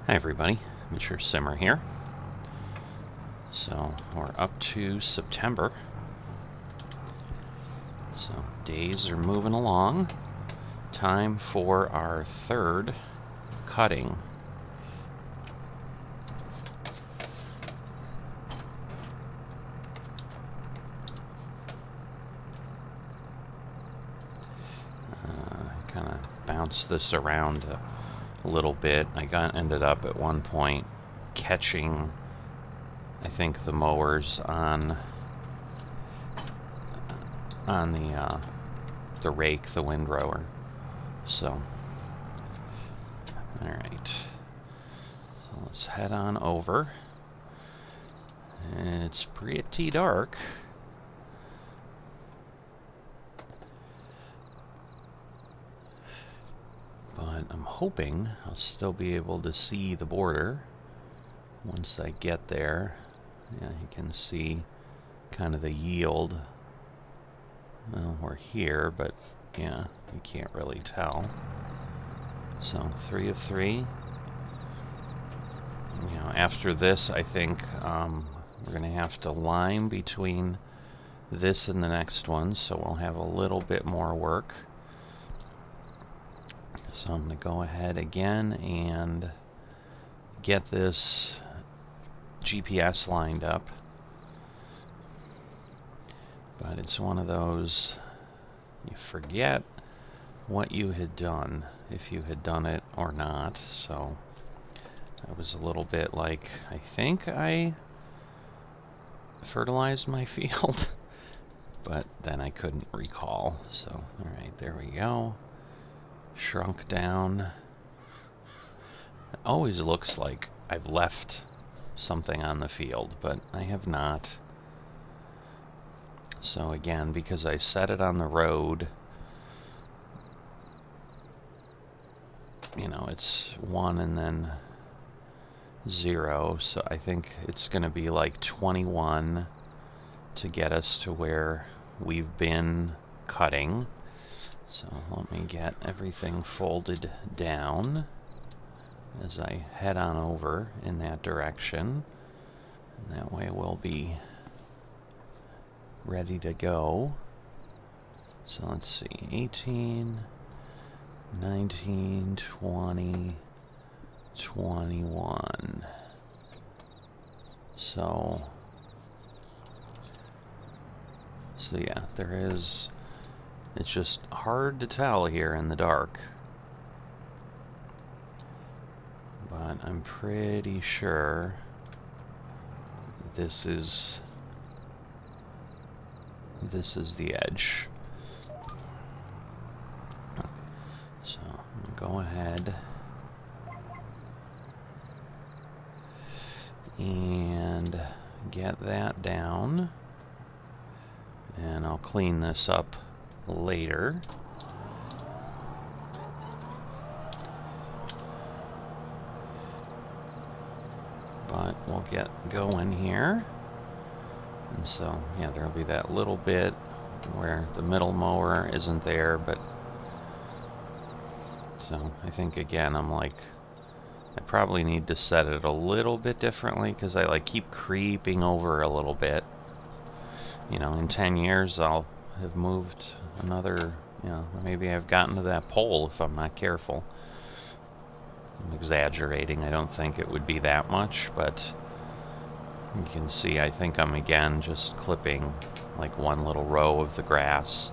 Hi everybody, Mature Simmer here. So we're up to September. So days are moving along. Time for our third cutting. Kind of bounce this around a little bit. I ended up at one point catching, I think, the mowers on the rake, the windrower. So, all right. So let's head on over. It's pretty dark. But I'm hoping I'll still be able to see the border once I get there. Yeah, you can see kind of the yield. Well, we're here, but yeah, you can't really tell. So 3 of 3. You know, after this, I think we're going to have to line between this and the next one, so we'll have a little bit more work. So I'm going to go ahead again and get this GPS lined up. But it's one of those, you forget what you had done, if you had done it or not. So I was a little bit like, I think I fertilized my field, but then I couldn't recall. So, all right, there we go. Shrunk down. It always looks like I've left something on the field, but I have not. So again, because I set it on the road, you know, it's 1 and then 0, so I think it's going to be like 21 to get us to where we've been cutting. So let me get everything folded down as I head on over in that direction. And that way we'll be ready to go. So let's see, 18, 19, 20, 21. So yeah, there is, it's just hard to tell here in the dark. But I'm pretty sure this is the edge. So I'm gonna go ahead and get that down, and I'll clean this up later. But we'll get going here. And so, yeah, there'll be that little bit where the middle mower isn't there, but so I think again I'm like, I probably need to set it a little bit differently because I like keep creeping over a little bit. You know, in 10 years I'll have moved another, you know, maybe I've gotten to that pole if I'm not careful. I'm exaggerating, I don't think it would be that much, but you can see I think I'm again just clipping like one little row of the grass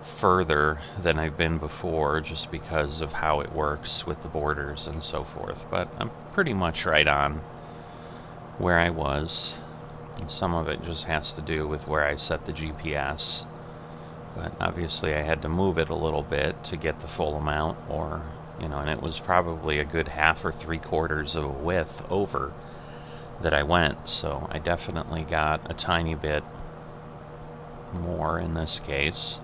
further than I've been before just because of how it works with the borders and so forth. But I'm pretty much right on where I was. And some of it just has to do with where I set the GPS. But obviously I had to move it a little bit to get the full amount, or, you know, and it was probably a good 1/2 or 3/4 of a width over that I went, so I definitely got a tiny bit more in this case.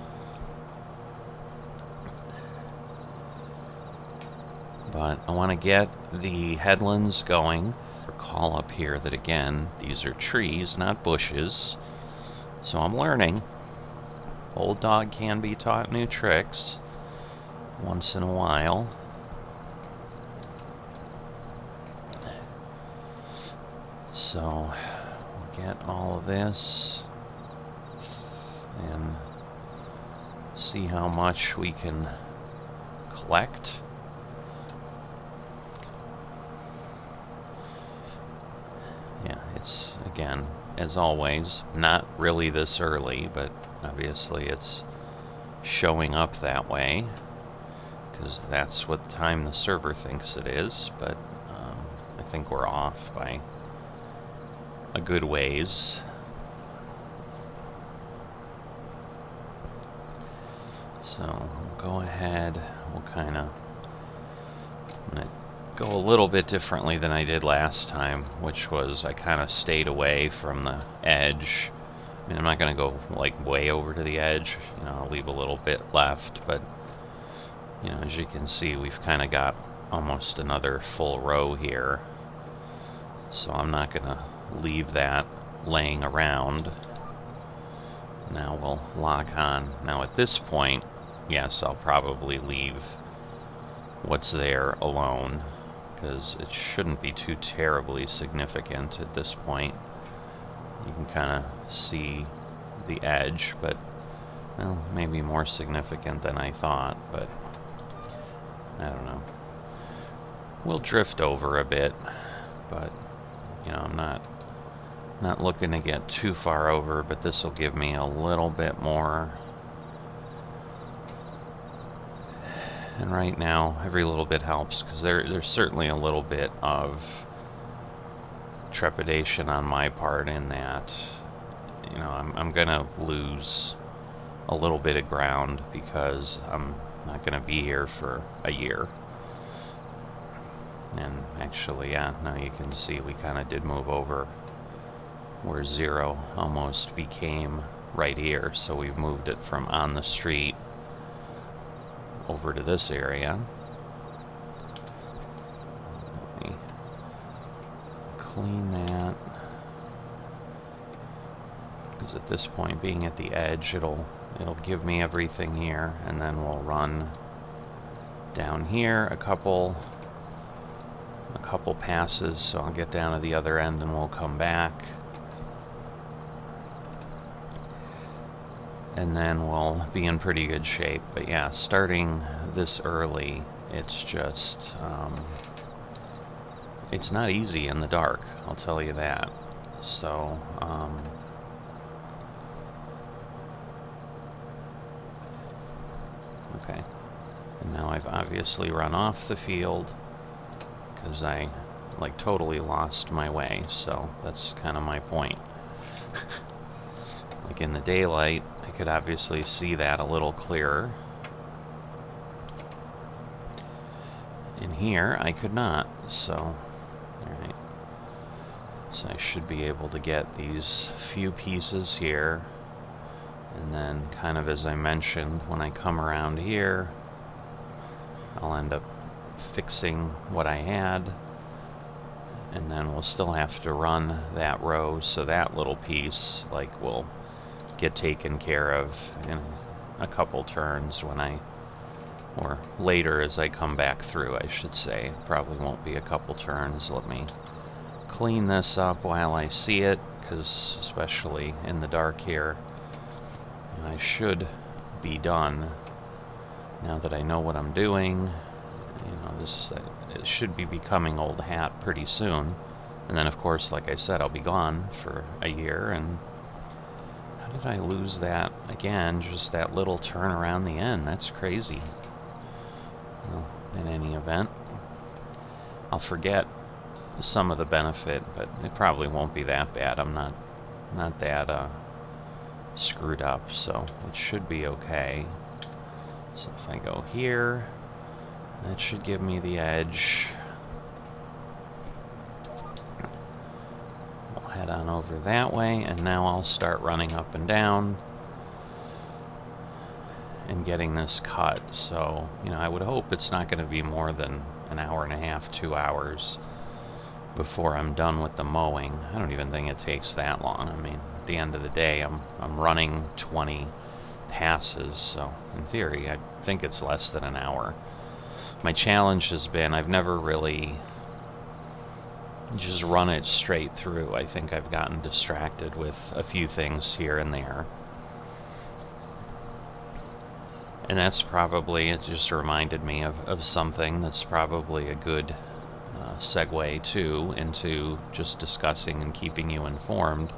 But I want to get the headlands going. Recall up here that again, these are trees, not bushes, so I'm learning. Old dog can be taught new tricks once in a while. So get all of this and see how much we can collect. Yeah, it's, again, as always, not really this early, but obviously it's showing up that way because that's what time the server thinks it is, but I think we're off by a good ways. So we'll go ahead, we'll kind of, I'm going to go a little bit differently than I did last time, which was I kind of stayed away from the edge. I mean, I'm not going to go like way over to the edge, you know, I'll leave a little bit left, but you know, as you can see, we've kind of got almost another full row here. So I'm not going to leave that laying around. Now we'll lock on. Now at this point, yes, I'll probably leave what's there alone, because it shouldn't be too terribly significant at this point. You can kind of see the edge, but, well, maybe more significant than I thought, but I don't know. We'll drift over a bit, but, you know, I'm not looking to get too far over, but this will give me a little bit more. And right now, every little bit helps, because there's certainly a little bit of trepidation on my part in that, you know, I'm gonna lose a little bit of ground because I'm not gonna be here for a year. And actually, yeah, now you can see we kind of did move over where 0 almost became right here, so we've moved it from on the street over to this area. Let me clean that, because at this point, being at the edge, it'll give me everything here, and then we'll run down here a couple passes, so I'll get down to the other end and we'll come back. And then we'll be in pretty good shape. But yeah, starting this early, it's just, it's not easy in the dark, I'll tell you that. So, okay. And now I've obviously run off the field, because I, like, totally lost my way, so that's kind of my point. Like, in the daylight, I could obviously see that a little clearer. In here, I could not, so, alright. So I should be able to get these few pieces here, and then, kind of as I mentioned, when I come around here, I'll end up fixing what I had, and then we'll still have to run that row, so that little piece, like, will get taken care of in a couple turns when or later as I come back through, I should say. Probably won't be a couple turns. Let me clean this up while I see it, because especially in the dark here, I should be done now that I know what I'm doing. You know, it should be becoming old hat pretty soon. And then, of course, like I said, I'll be gone for a year. And how did I lose that again? Just that little turn around the end. That's crazy. Well, in any event, I'll forget some of the benefit, but it probably won't be that bad. I'm not that screwed up, so it should be okay. So if I go here, that should give me the edge. We'll head on over that way, and now I'll start running up and down and getting this cut. So, you know, I would hope it's not going to be more than an hour and a half, 2 hours before I'm done with the mowing. I don't even think it takes that long. I mean, at the end of the day, I'm running 20 passes, so in theory, I think it's less than an hour. My challenge has been, I've never really just run it straight through. I think I've gotten distracted with a few things here and there. And that's probably, it just reminded me of something that's probably a good segue too into just discussing and keeping you informed.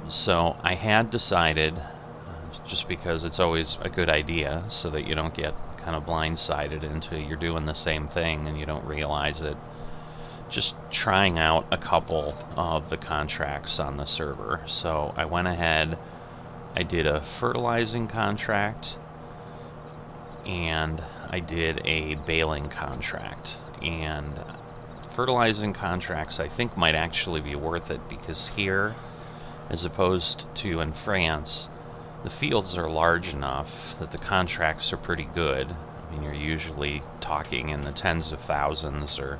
So I had decided, just because it's always a good idea so that you don't get kind of blindsided into you're doing the same thing and you don't realize it, just trying out a couple of the contracts on the server. So I went ahead, I did a fertilizing contract, and I did a baling contract. And fertilizing contracts I think might actually be worth it, because here, as opposed to in France, the fields are large enough that the contracts are pretty good. I mean, you're usually talking in the tens of thousands or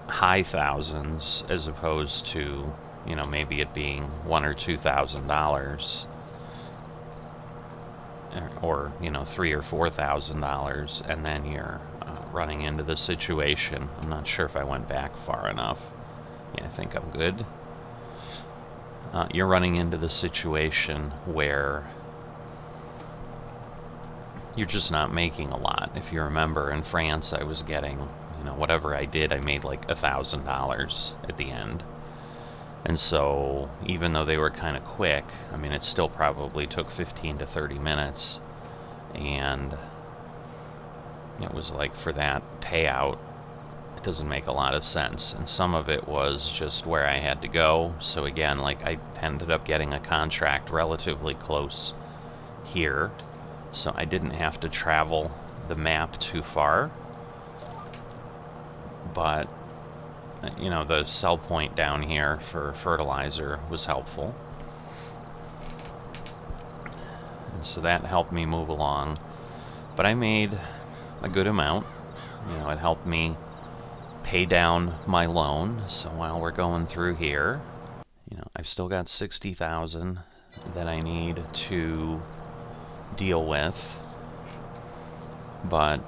high thousands, as opposed to, you know, maybe it being $1,000 or $2,000, or you know, $3,000 or $4,000, and then you're running into the situation. I'm not sure if I went back far enough. Yeah, I think I'm good. You're running into the situation where you're just not making a lot. If you remember, in France, I was getting, you know, whatever I did, I made like $1,000 at the end. And so, even though they were kind of quick, I mean, it still probably took 15 to 30 minutes. And it was like, for that payout, it doesn't make a lot of sense. And some of it was just where I had to go. So again, like, I ended up getting a contract relatively close here. So I didn't have to travel the map too far. But, you know, the sell point down here for fertilizer was helpful. And so that helped me move along. But I made a good amount. You know, it helped me pay down my loan. So while we're going through here, you know, I've still got 60,000 that I need to deal with. But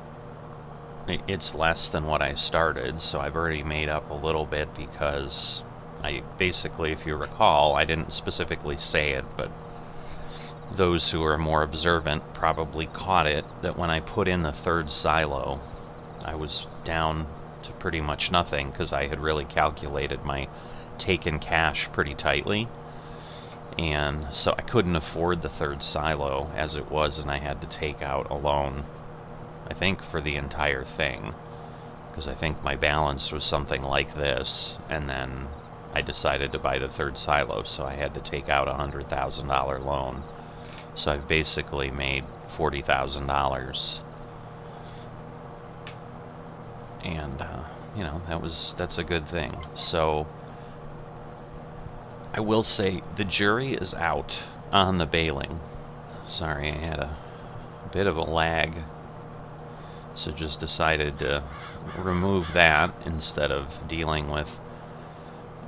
it's less than what I started, so I've already made up a little bit, because I basically, if you recall, I didn't specifically say it, but those who are more observant probably caught it, that when I put in the third silo, I was down to pretty much nothing, because I had really calculated my take-in cash pretty tightly. And so I couldn't afford the third silo as it was, and I had to take out a loan, I think, for the entire thing, because I think my balance was something like this, and then I decided to buy the third silo, so I had to take out a $100,000 loan. So I've basically made $40,000, and you know, that's a good thing. So I will say the jury is out on the baling. Sorry, I had a bit of a lag. So just decided to remove that instead of dealing with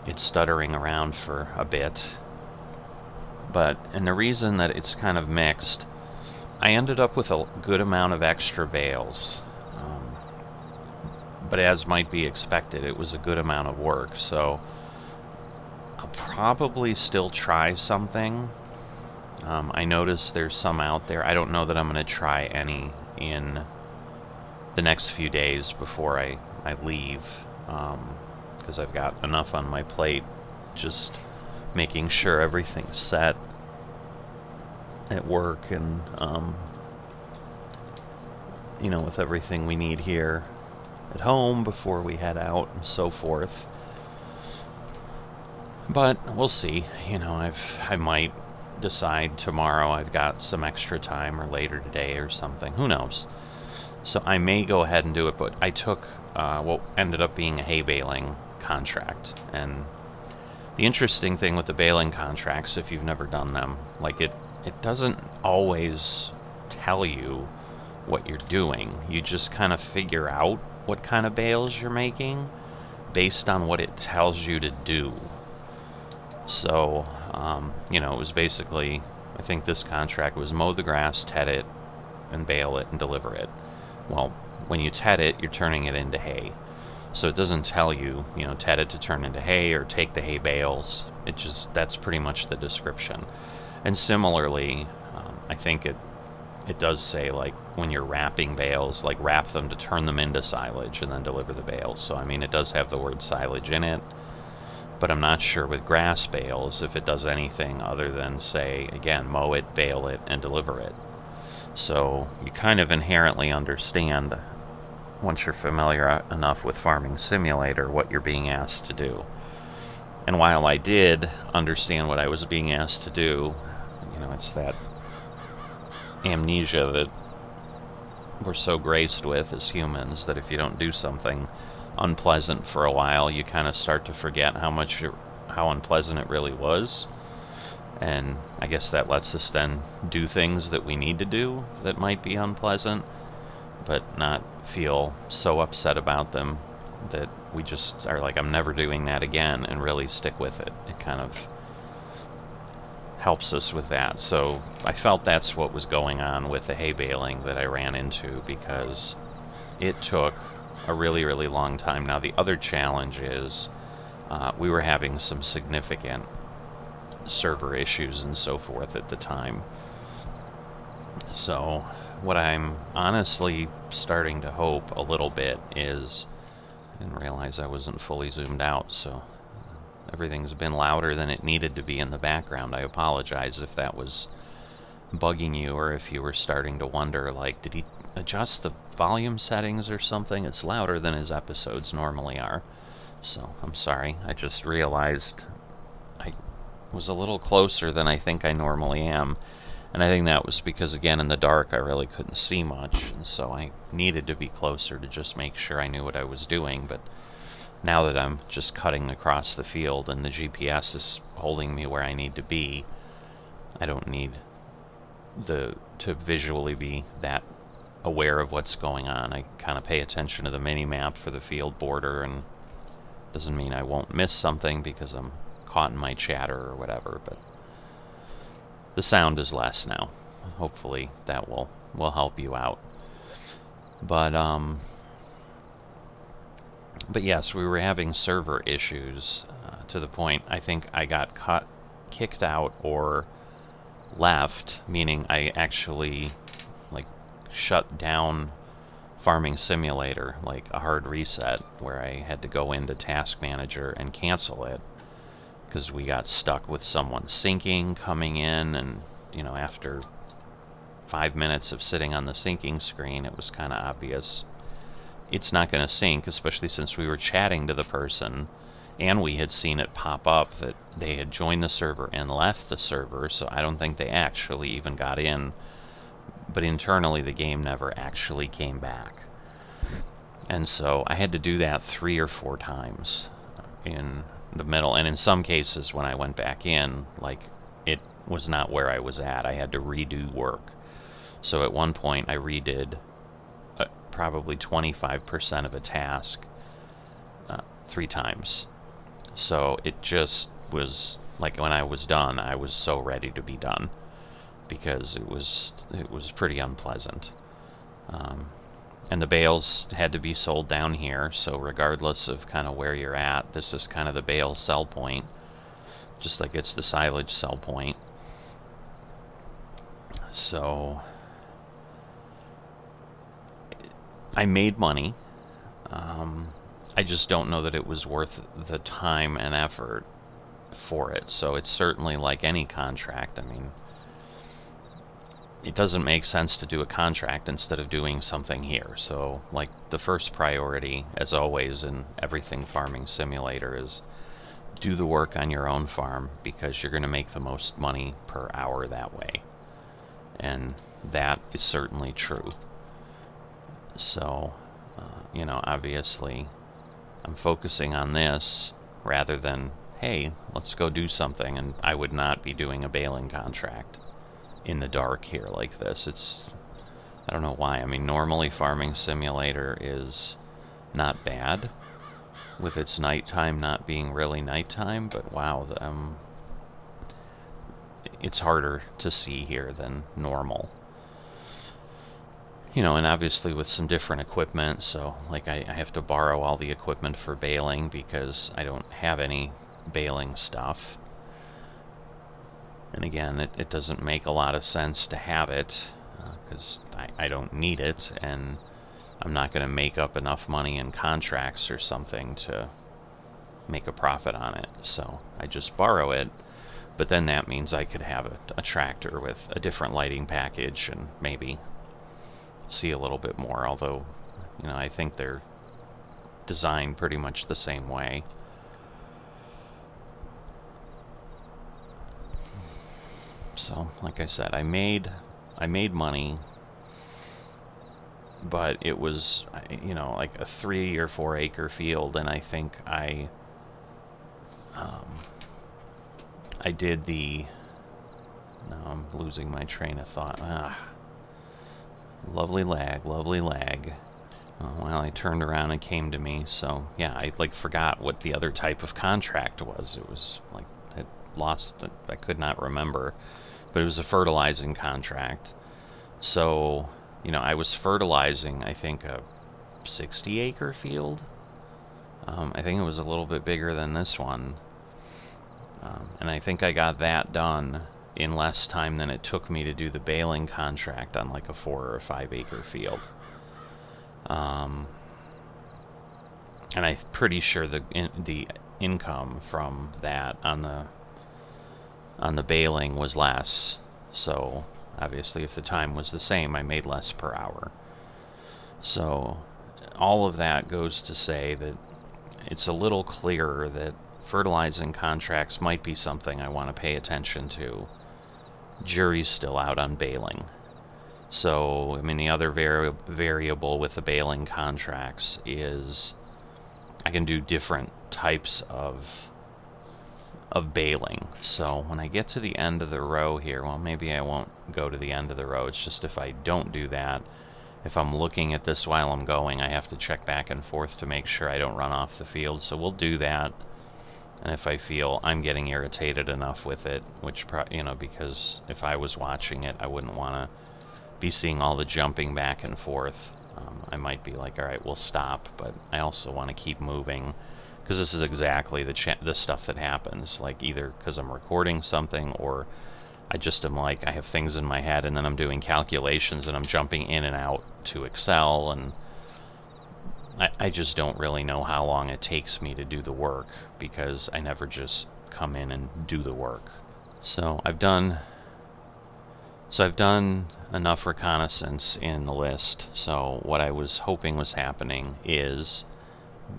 it stuttering around for a bit. And the reason that it's kind of mixed, I ended up with a good amount of extra bales. But as might be expected, it was a good amount of work. So I'll probably still try something. I noticed there's some out there. I don't know that I'm going to try any in the next few days before I leave, because I've got enough on my plate just making sure everything's set at work, and you know, with everything we need here at home before we head out and so forth. But we'll see. You know, I might decide tomorrow I've got some extra time, or later today or something. Who knows? So I may go ahead and do it, but I took what ended up being a hay baling contract. And the interesting thing with the baling contracts, if you've never done them, like it doesn't always tell you what you're doing. You just kind of figure out what kind of bales you're making based on what it tells you to do. So, you know, it was basically, I think this contract was mow the grass, ted it, and bale it and deliver it. Well, when you ted it, you're turning it into hay. So it doesn't tell you, you know, ted it to turn into hay or take the hay bales. It just, that's pretty much the description. And similarly, I think it does say, like, when you're wrapping bales, like, wrap them to turn them into silage and then deliver the bales. So, I mean, it does have the word silage in it, but I'm not sure with grass bales if it does anything other than say, again, mow it, bale it, and deliver it. So you kind of inherently understand, once you're familiar enough with Farming Simulator, what you're being asked to do. And while I did understand what I was being asked to do, you know, it's that amnesia that we're so graced with as humans, that if you don't do something unpleasant for a while, you kind of start to forget how unpleasant it really was. And I guess that lets us then do things that we need to do that might be unpleasant, but not feel so upset about them that we just are like, I'm never doing that again, and really stick with it. It kind of helps us with that. So I felt that's what was going on with the hay baling that I ran into, because it took a really, really long time. Now, the other challenge is we were having some significant server issues and so forth at the time. So what I'm honestly starting to hope a little bit is, I didn't realize I wasn't fully zoomed out, so everything's been louder than it needed to be in the background. I apologize if that was bugging you, or if you were starting to wonder, like, did he adjust the volume settings or something? It's louder than his episodes normally are. So I'm sorry. I just realized I was a little closer than I think I normally am. And I think that was because, again, in the dark I really couldn't see much, and so I needed to be closer to just make sure I knew what I was doing. But now that I'm just cutting across the field and the GPS is holding me where I need to be, I don't need to visually be that aware of what's going on. I kind of pay attention to the mini-map for the field border, and doesn't mean I won't miss something because I'm caught in my chatter or whatever, but the sound is less now. Hopefully that will help you out. But yes, we were having server issues to the point I think I got kicked out or left, meaning I actually, like, shut down Farming Simulator, like a hard reset, where I had to go into Task Manager and cancel it because we got stuck with someone syncing coming in, and, you know, after 5 minutes of sitting on the syncing screen, it was kind of obvious it's not going to sync, especially since we were chatting to the person and we had seen it pop up that they had joined the server and left the server, so I don't think they actually even got in. But internally, the game never actually came back. And so I had to do that 3 or 4 times in the middle. And in some cases, when I went back in, like, it was not where I was at. I had to redo work. So at one point, I redid probably 25% of a task 3 times. So it just was like, when I was done, I was so ready to be done, because it was pretty unpleasant. And the bales had to be sold down here, so regardless of kind of where you're at, this is kind of the bale sell point, just like it's the silage sell point. So I made money. I just don't know that it was worth the time and effort for it. So it's certainly like any contract. I mean, it doesn't make sense to do a contract instead of doing something here. So, like, the first priority, as always in everything Farming Simulator, is do the work on your own farm, because you're going to make the most money per hour that way. And that is certainly true. So, you know, obviously, I'm focusing on this rather than, hey, let's go do something. And I would not be doing a baling contract in the dark here like this. I don't know why. I mean, normally Farming Simulator is not bad, with its nighttime not being really nighttime, but wow, it's harder to see here than normal. You know, and obviously with some different equipment, so like I have to borrow all the equipment for baling because I don't have any baling stuff. And again, it doesn't make a lot of sense to have it because I don't need it, and I'm not going to make up enough money in contracts or something to make a profit on it. So I just borrow it, but then that means I could have a tractor with a different lighting package and maybe see a little bit more, although, you know, I think they're designed pretty much the same way. So, like I said, I made money, but it was, you know, like a 3 or 4 acre field, and I think I did the, now I'm losing my train of thought. Lovely lag, lovely lag. Well, I turned around and came to me, so yeah, I like forgot what the other type of contract was. It was like, I lost it, I could not remember, but it was a fertilizing contract. So, you know, I was fertilizing, I think, a 60 acre field. I think it was a little bit bigger than this one. And I think I got that done in less time than it took me to do the baling contract on like a 4 or 5 acre field. And I'm pretty sure the income from that on the baling was less. So obviously if the time was the same, I made less per hour. So all of that goes to say that it's a little clearer that fertilizing contracts might be something I want to pay attention to. Jury's still out on baling. So, I mean, the other variable with the baling contracts is I can do different types of baling. So when I get to the end of the row here, well, maybe I won't go to the end of the row. It's just if I don't do that, if I'm looking at this while I'm going, I have to check back and forth to make sure I don't run off the field. So we'll do that. And if I feel I'm getting irritated enough with it, which, you know, because if I was watching it, I wouldn't want to be seeing all the jumping back and forth. I might be like, all right, we'll stop, but I also want to keep moving, because this is exactly the stuff that happens, like either because I'm recording something or I just am like, I have things in my head and then I'm doing calculations and I'm jumping in and out to Excel, and I just don't really know how long it takes me to do the work, because I never just come in and do the work. So I've done enough reconnaissance in the list. So what I was hoping was happening is,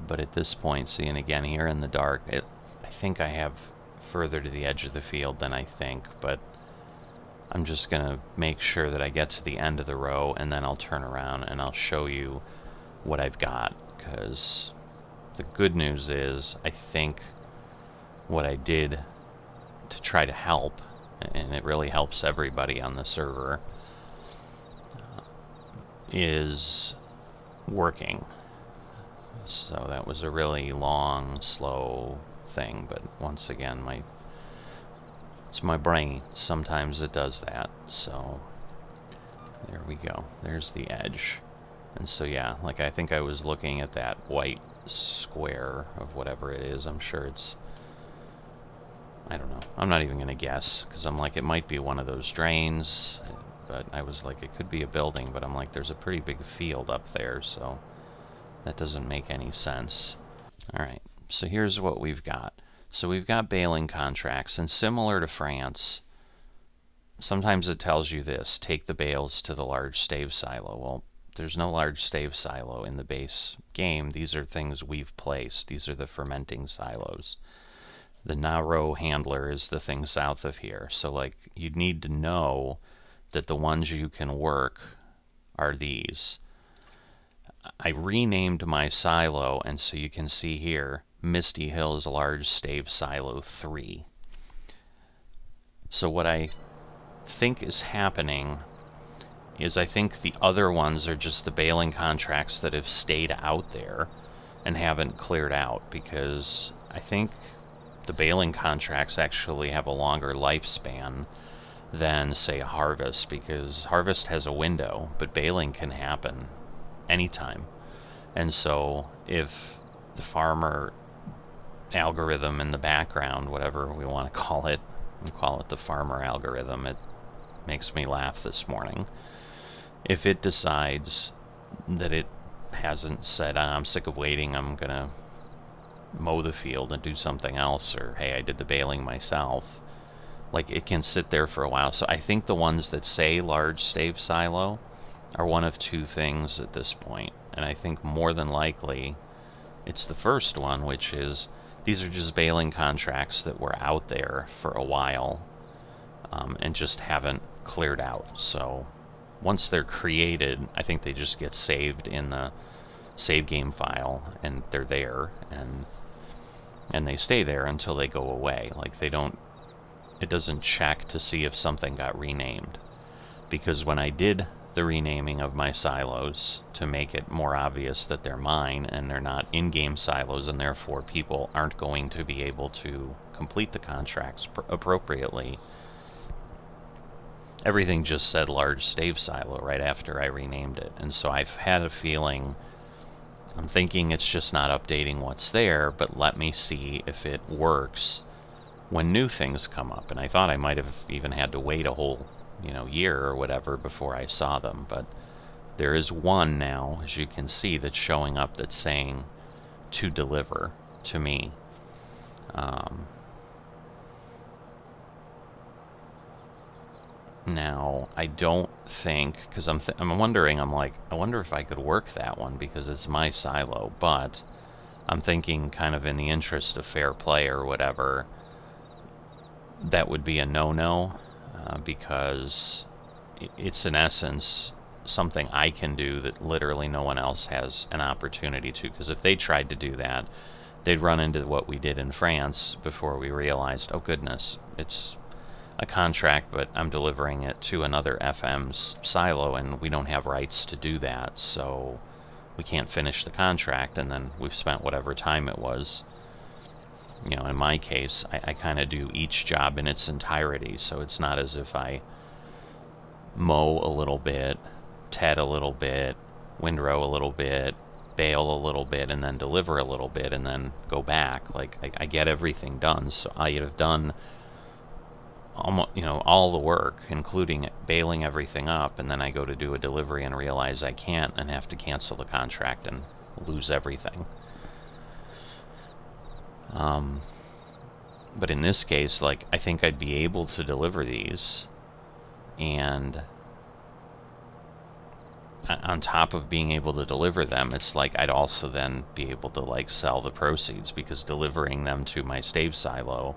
but at this point, see, and again here in the dark, I think I have further to the edge of the field than I think, but I'm just gonna make sure that I get to the end of the row, and then I'll turn around and I'll show you what I've got, because the good news is I think what I did to try to help, and it really helps everybody on the server, is working. So that was a really long, slow thing, but once again, it's my brain. Sometimes it does that. So there we go. There's the edge. And so yeah, like I think I was looking at that white square of whatever it is. I'm sure it's, I don't know. I'm not even going to guess, because I'm like, it might be one of those drains, but I was like, it could be a building, but I'm like, there's a pretty big field up there, so that doesn't make any sense. Alright, so here's what we've got. So we've got baling contracts, and similar to France, sometimes it tells you this, take the bales to the large stave silo. Well, there's no large stave silo in the base game. These are things we've placed. These are the fermenting silos. The narrow handler is the thing south of here. So like, you'd need to know that the ones you can work are these. I renamed my silo, and so you can see here, Misty Hills Large Stave Silo 3. So what I think is happening is I think the other ones are just the baling contracts that have stayed out there and haven't cleared out, because I think the baling contracts actually have a longer lifespan. than, say, harvest, because harvest has a window, but baling can happen anytime. And so if the farmer algorithm in the background, whatever we want to call it, we'll call it the farmer algorithm, it makes me laugh this morning. If it decides that it hasn't said, I'm sick of waiting, I'm gonna mow the field and do something else, or hey, I did the baling myself, like, it can sit there for a while. So I think the ones that say large stave silo are one of two things at this point, and I think more than likely it's the first one, which is these are just baling contracts that were out there for a while and just haven't cleared out. So once they're created, I think they just get saved in the save game file, and they're there, and they stay there until they go away. Like, they don't, it doesn't check to see if something got renamed, because when I did the renaming of my silos to make it more obvious that they're mine and they're not in-game silos, and therefore people aren't going to be able to complete the contracts appropriately, everything just said large stave silo right after I renamed it. And so I've had a feeling, I'm thinking it's just not updating what's there, but let me see if it works when new things come up. And I thought I might have even had to wait a whole, year or whatever before I saw them, but there is one now, as you can see, that's showing up that's saying to deliver to me. Now, I don't think, because I'm wondering, I'm like, I wonder if I could work that one because it's my silo, but I'm thinking, kind of in the interest of fair play or whatever, that would be a no-no, because it's in essence something I can do that literally no one else has an opportunity to, because if they tried to do that, they'd run into what we did in France before we realized, oh goodness, it's a contract, but I'm delivering it to another FM's silo, and we don't have rights to do that, so we can't finish the contract, and then we've spent whatever time it was. In my case, I kind of do each job in its entirety, so it's not as if I mow a little bit, ted a little bit, windrow a little bit, bale a little bit, and then deliver a little bit, and then go back. Like, I get everything done, so I have done almost, all the work, including baling everything up, and then I go to do a delivery and realize I can't and have to cancel the contract and lose everything. But in this case, like, I think I'd be able to deliver these, and on top of being able to deliver them, it's like I'd also then be able to, like, sell the proceeds, because delivering them to my stave silo,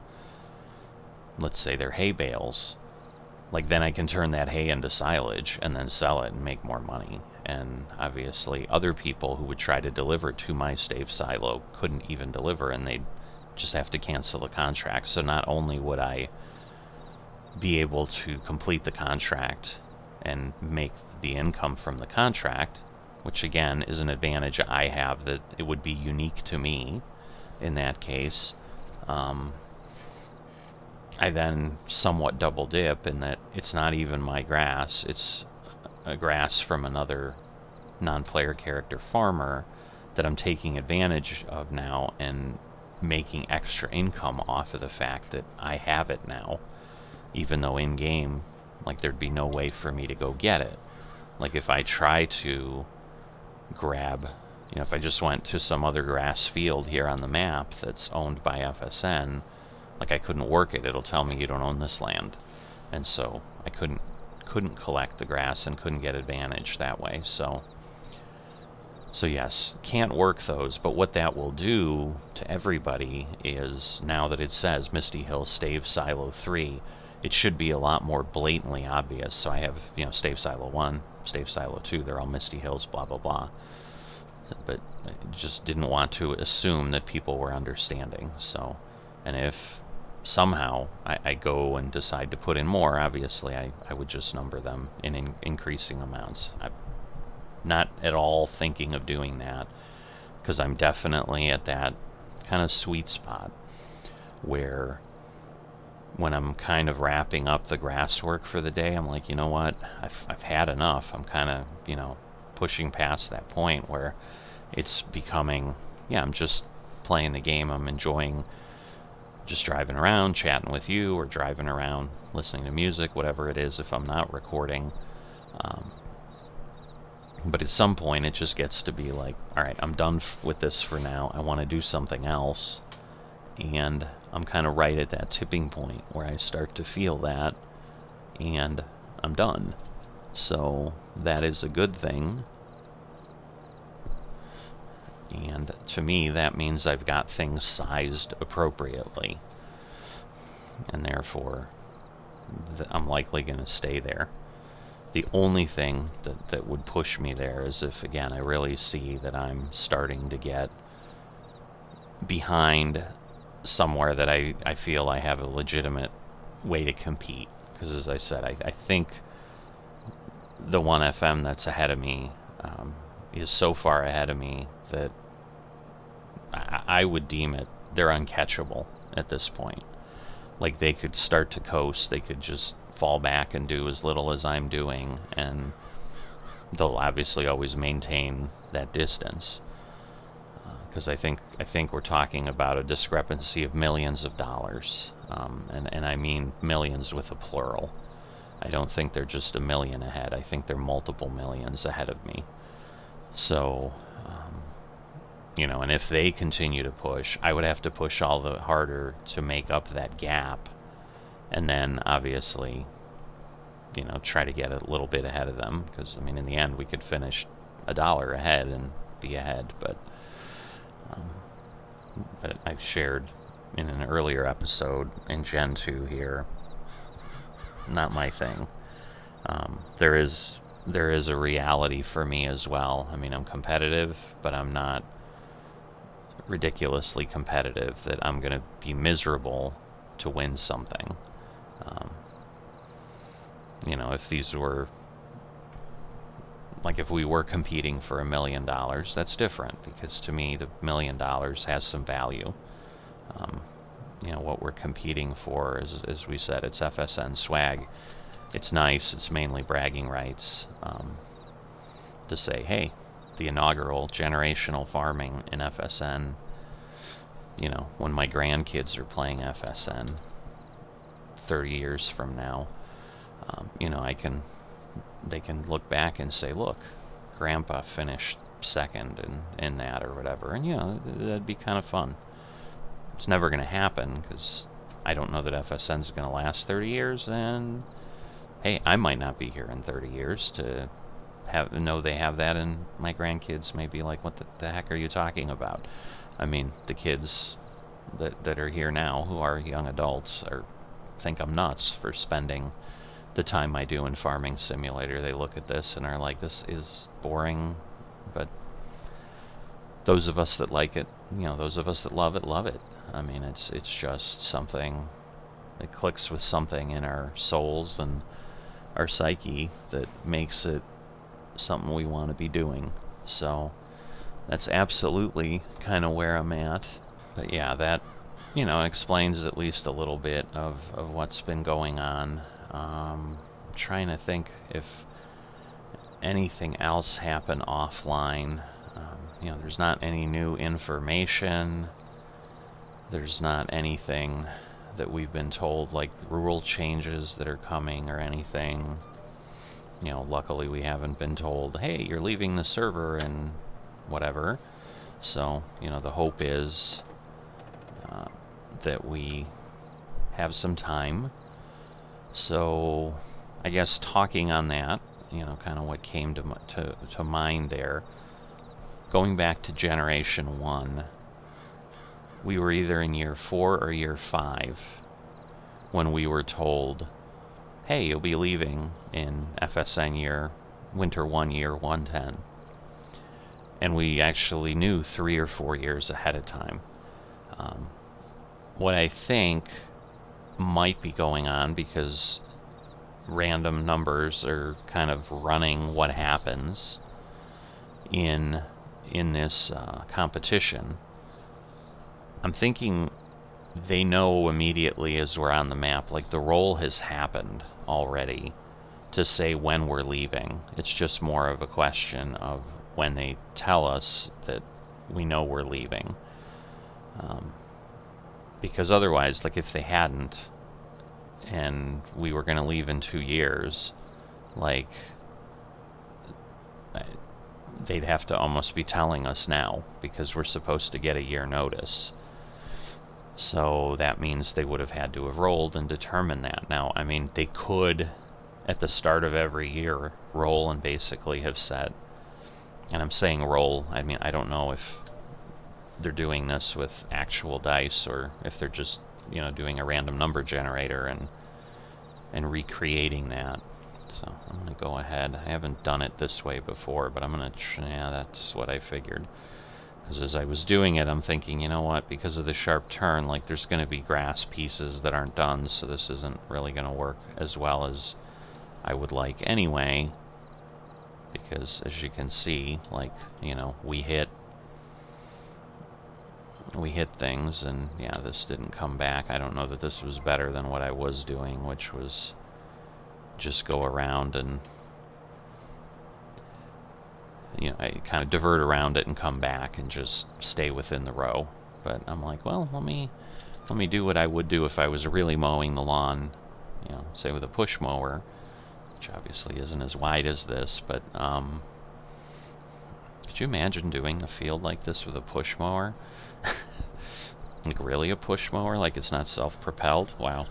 let's say they're hay bales, like, then I can turn that hay into silage and then sell it and make more money. And obviously other people who would try to deliver to my stave silo couldn't even deliver, and they'd just have to cancel the contract. So not only would I be able to complete the contract and make the income from the contract, which again is an advantage I have, that it would be unique to me in that case, I then somewhat double dip in that it's not even my grass, it's a grass from another non-player character farmer that I'm taking advantage of now and making extra income off of the fact that I have it now, even though in game, like, there'd be no way for me to go get it. Like, if I try to grab, if I just went to some other grass field here on the map that's owned by FSN, like, I couldn't work it. It'll tell me you don't own this land, and so I couldn't collect the grass and couldn't get advantage that way. So yes, can't work those, but what that will do to everybody is, now that it says Misty Hill Stave Silo 3, it should be a lot more blatantly obvious. So I have, Stave Silo 1, Stave Silo 2, they're all Misty Hills, blah blah blah. But I just didn't want to assume that people were understanding. So, and if somehow I go and decide to put in more, obviously I would just number them in increasing amounts. I'm not at all thinking of doing that, because I'm definitely at that kind of sweet spot where when I'm kind of wrapping up the grass work for the day, I'm like, you know what, I've had enough. I'm kind of, you know, pushing past that point where it's becoming, yeah, I'm just playing the game. I'm enjoying just driving around, chatting with you, or driving around, listening to music, whatever it is, if I'm not recording. But at some point, it just gets to be like, all right, I'm done with this for now. I want to do something else. And I'm kind of right at that tipping point where I start to feel that, and I'm done. So that is a good thing. And to me, that means I've got things sized appropriately. And therefore, I'm likely going to stay there. The only thing that would push me there is if, again, I really see that I'm starting to get behind somewhere that I feel I have a legitimate way to compete. Because as I said, I think the 1FM that's ahead of me is so far ahead of me that I would deem it, they're uncatchable at this point. Like, they could start to coast, they could just fall back and do as little as I'm doing, and they'll obviously always maintain that distance. Because I think we're talking about a discrepancy of millions of dollars, and I mean millions with a plural. I don't think they're just a million ahead. I think they're multiple millions ahead of me. So, you know, and if they continue to push, I would have to push all the harder to make up that gap, and then obviously, you know, try to get a little bit ahead of them. Because I mean, in the end, we could finish $1 ahead and be ahead, but I've shared in an earlier episode in Gen 2 here, not my thing. There is a reality for me as well. I mean, I'm competitive, but I'm not ridiculously competitive that I'm going to be miserable to win something. You know, if these were, like, if we were competing for $1 million, that's different, because to me, the $1 million has some value. You know, what we're competing for is, as we said, it's FSN swag. It's nice. It's mainly bragging rights to say, hey, the inaugural generational farming in FSN, you know, when my grandkids are playing FSN 30 years from now, you know, they can look back and say, look, Grandpa finished second in that or whatever. And, you know, that'd be kind of fun. It's never going to happen, because I don't know that FSN's going to last 30 years, and hey, I might not be here in 30 years to know they have that, and my grandkids may be like, what the heck are you talking about? I mean, the kids that are here now, who are young adults, think I'm nuts for spending the time I do in Farming Simulator. They look at this and are like, this is boring. But those of us that like it, you know, those of us that love it, love it. I mean, it's just something that clicks with something in our souls and our psyche that makes it something we want to be doing. So that's absolutely kind of where I'm at. But yeah, that, you know, explains at least a little bit of what's been going on. Trying to think if anything else happened offline. You know, there's not any new information. There's not anything that we've been told, like rule changes that are coming or anything. You know, luckily we haven't been told, hey, you're leaving the server and whatever. So, you know, the hope is that we have some time. So, I guess talking on that, you know, kind of what came to mind there. Going back to Generation 1, we were either in year 4 or year 5 when we were told, hey, you'll be leaving in FSN year, Winter 1, year 110. And we actually knew 3 or 4 years ahead of time. What I think might be going on, because random numbers are kind of running what happens in this competition, I'm thinking they know immediately as we're on the map, like the roll has happened already to say when we're leaving. It's just more of a question of when they tell us that we know we're leaving. Because otherwise, like if they hadn't, and we were going to leave in 2 years, like they'd have to almost be telling us now, because we're supposed to get a year notice. So that means they would have had to have rolled and determined that. Now, I mean, they could, at the start of every year, roll and basically have said, and I'm saying roll, I mean, I don't know if they're doing this with actual dice or if they're just, you know, doing a random number generator and recreating that. So I'm going to go ahead. I haven't done it this way before, but I'm going to, yeah, that's what I figured. Because as I was doing it, I'm thinking, you know what, because of the sharp turn, like there's going to be grass pieces that aren't done, so this isn't really going to work as well as I would like anyway. Because as you can see, like, you know, we hit things, and yeah, this didn't come back. I don't know that this was better than what I was doing, which was just go around and, you know, I kind of divert around it and come back and just stay within the row. But I'm like, well, let me do what I would do if I was really mowing the lawn, you know, say with a push mower, which obviously isn't as wide as this, but could you imagine doing a field like this with a push mower? Like really a push mower, like it's not self-propelled? Wow.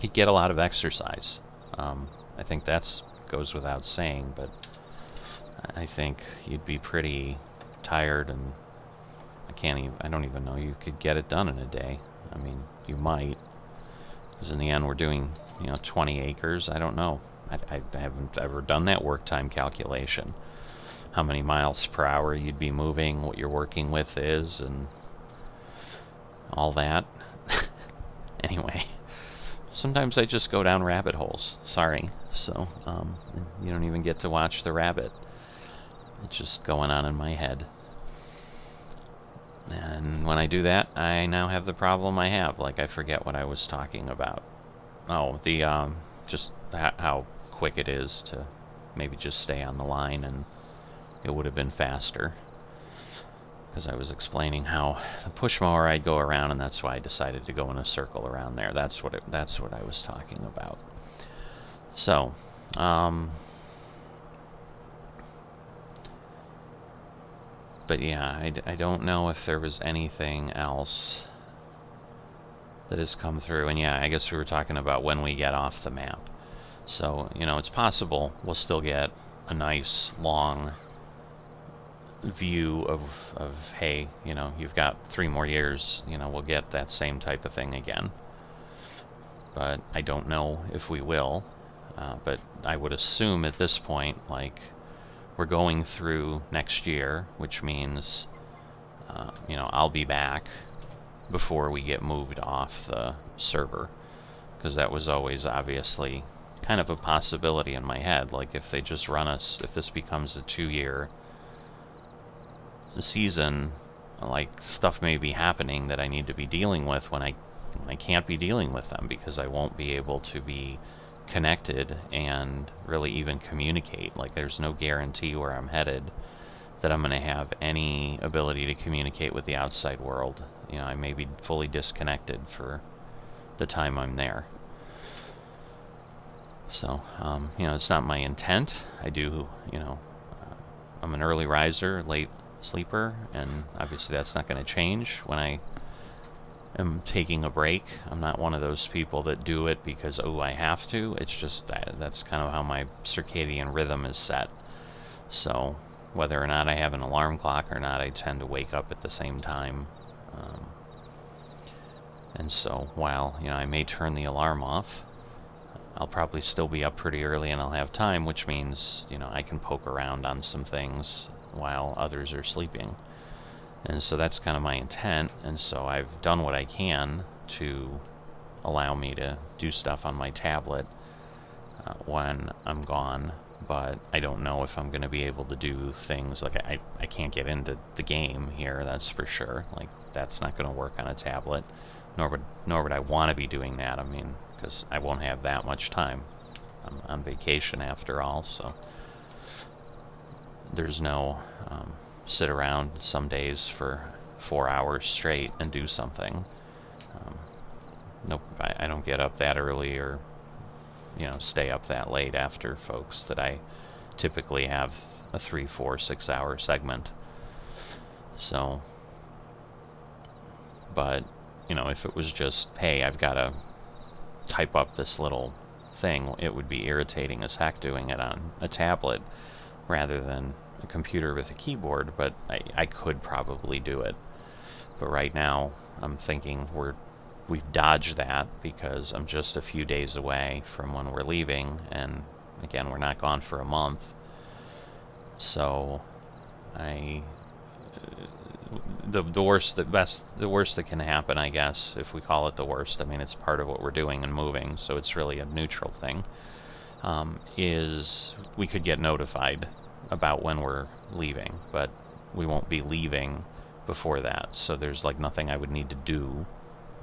You'd get a lot of exercise. I think that's goes without saying, but I think you'd be pretty tired, and I don't even know you could get it done in a day. I mean, you might, because in the end we're doing, you know, 20 acres. I don't know. I haven't ever done that work time calculation. How many miles per hour you'd be moving, what you're working with is, and all that. Anyway, sometimes I just go down rabbit holes. Sorry. So, you don't even get to watch the rabbit. It's just going on in my head. And when I do that, I now have the problem I have. Like, I forget what I was talking about. Oh, the, just how quick it is to maybe just stay on the line, and it would have been faster. Because I was explaining how the push mower I'd go around, and that's why I decided to go in a circle around there. That's what I was talking about. So, but yeah, I don't know if there was anything else that has come through. And yeah, I guess we were talking about when we get off the map. So, you know, it's possible we'll still get a nice long view of hey, you know, you've got 3 more years, you know, we'll get that same type of thing again. But I don't know if we will. But I would assume at this point, like, we're going through next year, which means, you know, I'll be back before we get moved off the server. Because that was always obviously kind of a possibility in my head. Like, if they just run us, if this becomes a 2-year season, like, stuff may be happening that I need to be dealing with when I can't be dealing with them, because I won't be able to be connected and really even communicate. Like, there's no guarantee where I'm headed that I'm going to have any ability to communicate with the outside world. You know, I may be fully disconnected for the time I'm there. So, you know, it's not my intent. I do, you know, I'm an early riser, late sleeper, and obviously that's not going to change when I am taking a break. I'm not one of those people that do it because, oh, I have to. It's just that's kind of how my circadian rhythm is set. So whether or not I have an alarm clock or not, I tend to wake up at the same time. And so while, you know, I may turn the alarm off, I'll probably still be up pretty early and I'll have time, which means, you know, I can poke around on some things while others are sleeping. And so that's kind of my intent, and so I've done what I can to allow me to do stuff on my tablet when I'm gone, but I don't know if I'm going to be able to do things. Like, I can't get into the game here, that's for sure. Like, that's not going to work on a tablet. nor would I want to be doing that. I mean, because I won't have that much time. I'm on vacation after all, so there's no sit around some days for 4 hours straight and do something. Nope, I don't get up that early or, you know, stay up that late after folks that I typically have a 3, 4, 6 hour segment. So, but, you know, if it was just, hey, I've got to type up this little thing, it would be irritating as heck doing it on a tablet rather than a computer with a keyboard, but I could probably do it. But right now, I'm thinking we've dodged that because I'm just a few days away from when we're leaving, and again, we're not gone for a month. So, the worst that can happen, I guess, if we call it the worst, I mean, it's part of what we're doing and moving, so it's really a neutral thing, is we could get notified about when we're leaving, but we won't be leaving before that, so there's like nothing I would need to do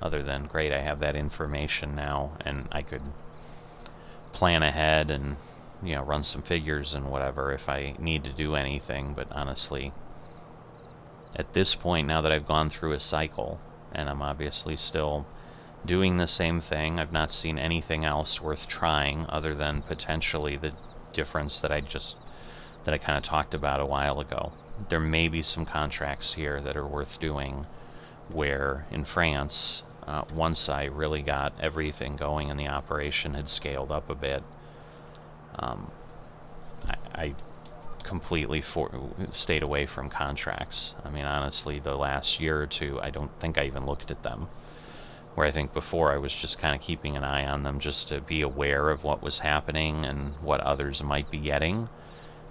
other than, great, I have that information now, and I could plan ahead and, you know, run some figures and whatever if I need to do anything. But honestly, at this point, now that I've gone through a cycle, and I'm obviously still doing the same thing, I've not seen anything else worth trying other than potentially the difference that I kind of talked about a while ago. There may be some contracts here that are worth doing, where in France, once I really got everything going and the operation had scaled up a bit, I completely stayed away from contracts. I mean, honestly, the last year or two, I don't think I even looked at them. Where I think before I was just kind of keeping an eye on them just to be aware of what was happening and what others might be getting,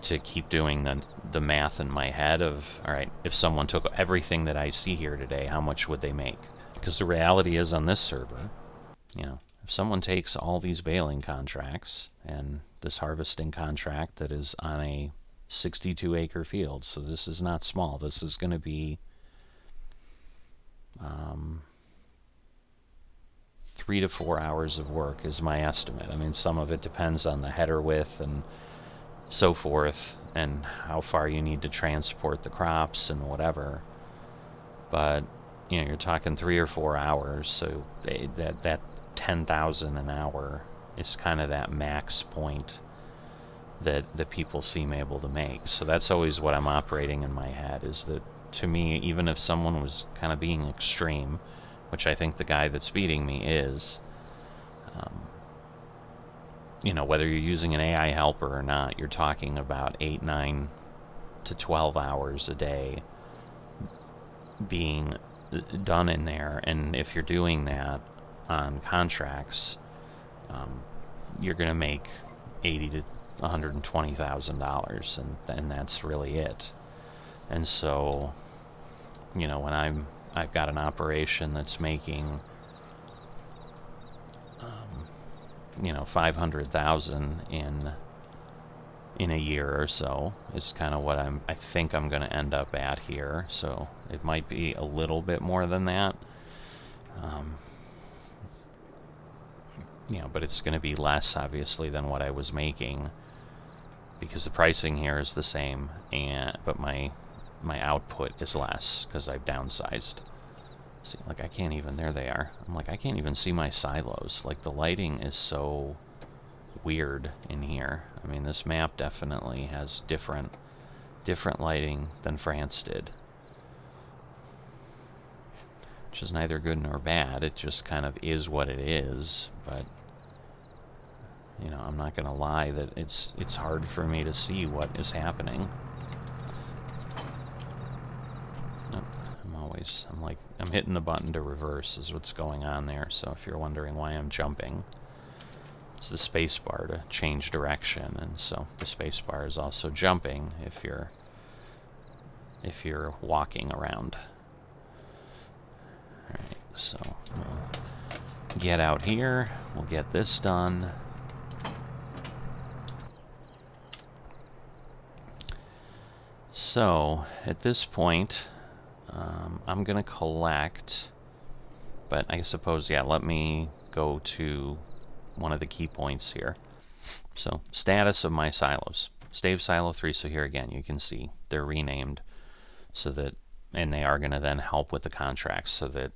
to keep doing the math in my head of, all right, if someone took everything that I see here today, how much would they make? Because the reality is, on this server, you know, if someone takes all these baling contracts and this harvesting contract that is on a 62-acre field, so this is not small, this is going to be 3 to 4 hours of work is my estimate. I mean, some of it depends on the header width and so forth, and how far you need to transport the crops and whatever. But, you know, you're talking 3 or 4 hours, so that 10,000 an hour is kind of that max point that people seem able to make. So that's always what I'm operating in my head, is that, to me, even if someone was kind of being extreme, which I think the guy that's beating me is, you know, whether you're using an AI helper or not, you're talking about 8, 9 to 12 hours a day being done in there. And if you're doing that on contracts, you're going to make $80,000 to $120,000, and that's really it. And so, you know, when I've got an operation that's making, you know, 500,000 in a year or so, is kind of what I think I'm going to end up at here. So it might be a little bit more than that, you know, but it's going to be less, obviously, than what I was making, because the pricing here is the same, but my output is less because I've downsized. See, like, I can't even, there they are. I'm like, I can't even see my silos. Like, the lighting is so weird in here. I mean, this map definitely has different lighting than France did, which is neither good nor bad. It just kind of is what it is. But, you know, I'm not gonna lie that it's hard for me to see what is happening. I'm hitting the button to reverse is what's going on there. So if you're wondering why I'm jumping, it's the space bar to change direction, and so the space bar is also jumping if you're walking around. Alright, so we'll get out here, we'll get this done. So at this point, I'm going to collect But I suppose, yeah, let me go to one of the key points here. So, status of my silos. Stave Silo 3, so here again, you can see they're renamed so that, and they are going to then help with the contracts so that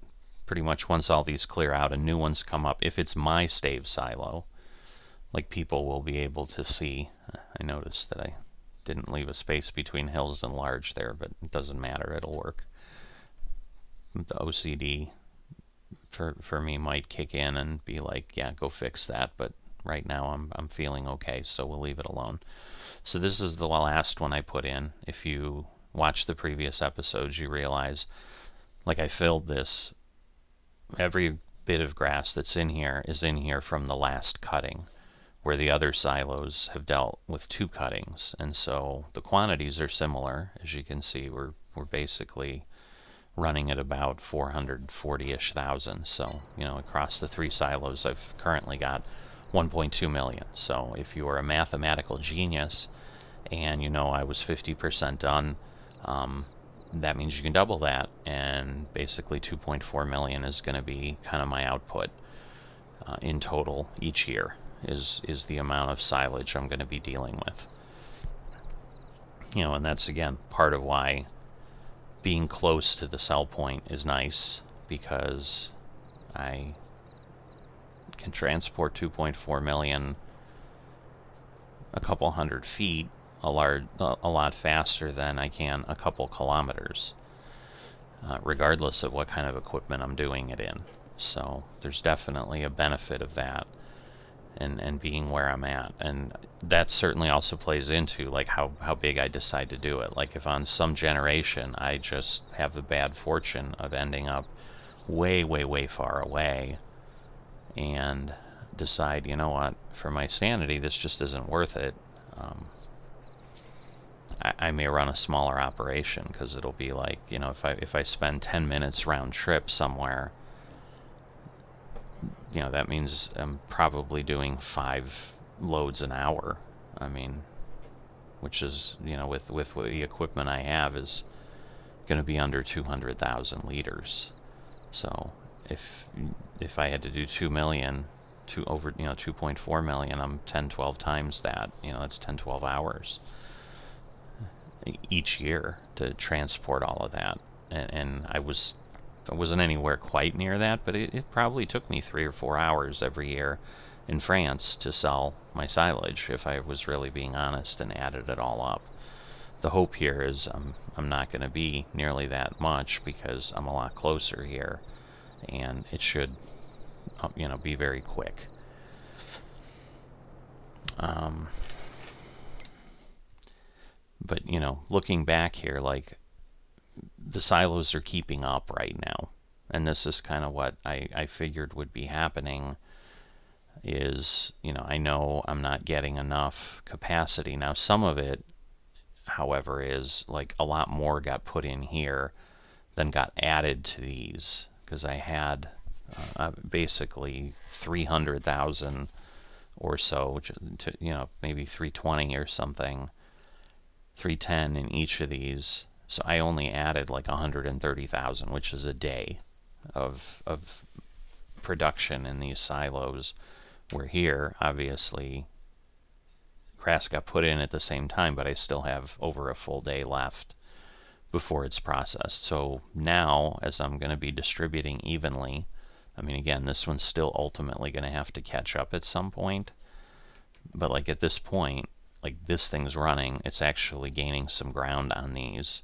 pretty much once all these clear out and new ones come up, if it's my stave silo, like people will be able to see. I noticed that I didn't leave a space between hills and large there, but it doesn't matter, it'll work. The OCD for me might kick in and be like, yeah, go fix that, but right now I'm feeling okay, so we'll leave it alone. So this is the last one I put in. If you watch the previous episodes, you realize, like, I filled this. Every bit of grass that's in here is in here from the last cutting, where the other silos have dealt with 2 cuttings, and so the quantities are similar. As you can see, we're basically running at about 440-ish thousand. So, you know, across the 3 silos, I've currently got 1.2 million. So if you are a mathematical genius and you know I was 50% done, that means you can double that, and basically 2.4 million is going to be kind of my output in total each year, is the amount of silage I'm going to be dealing with. You know, and that's again part of why being close to the sell point is nice, because I can transport 2.4 million a couple hundred feet a lot faster than I can a couple kilometers, regardless of what kind of equipment I'm doing it in. So there's definitely a benefit of that, and being where I'm at, and that certainly also plays into like how big I decide to do it. Like if on some generation I just have the bad fortune of ending up way far away, and decide, you know what, for my sanity this just isn't worth it, I may run a smaller operation, because it'll be like, you know, if I spend 10 minutes round trip somewhere, you know, that means I'm probably doing 5 loads an hour. I mean, which is, you know, with the equipment I have, is going to be under 200,000 liters. So if I had to do 2 million to over, you know, 2.4 million, I'm 10-12 times that. You know, that's 10-12 hours each year to transport all of that, and I wasn't anywhere quite near that, but it probably took me 3 or 4 hours every year in France to sell my silage, if I was really being honest and added it all up. The hope here is I'm not going to be nearly that much, because I'm a lot closer here, and it should, you know, be very quick. But, you know, looking back here, like, the silos are keeping up right now, and this is kind of what I figured would be happening, is, you know I'm not getting enough capacity. Now, some of it, however, is like a lot more got put in here than got added to these, because I had basically 300,000 or so, to, you know, maybe 320 or something, 310 in each of these. So I only added like 130,000, which is a day of production in these silos. Where here, obviously, grass got put in at the same time, but I still have over a full day left before it's processed. So now, as I'm going to be distributing evenly, I mean, again, this one's still ultimately going to have to catch up at some point, but like at this point, like this thing's running, it's actually gaining some ground on these.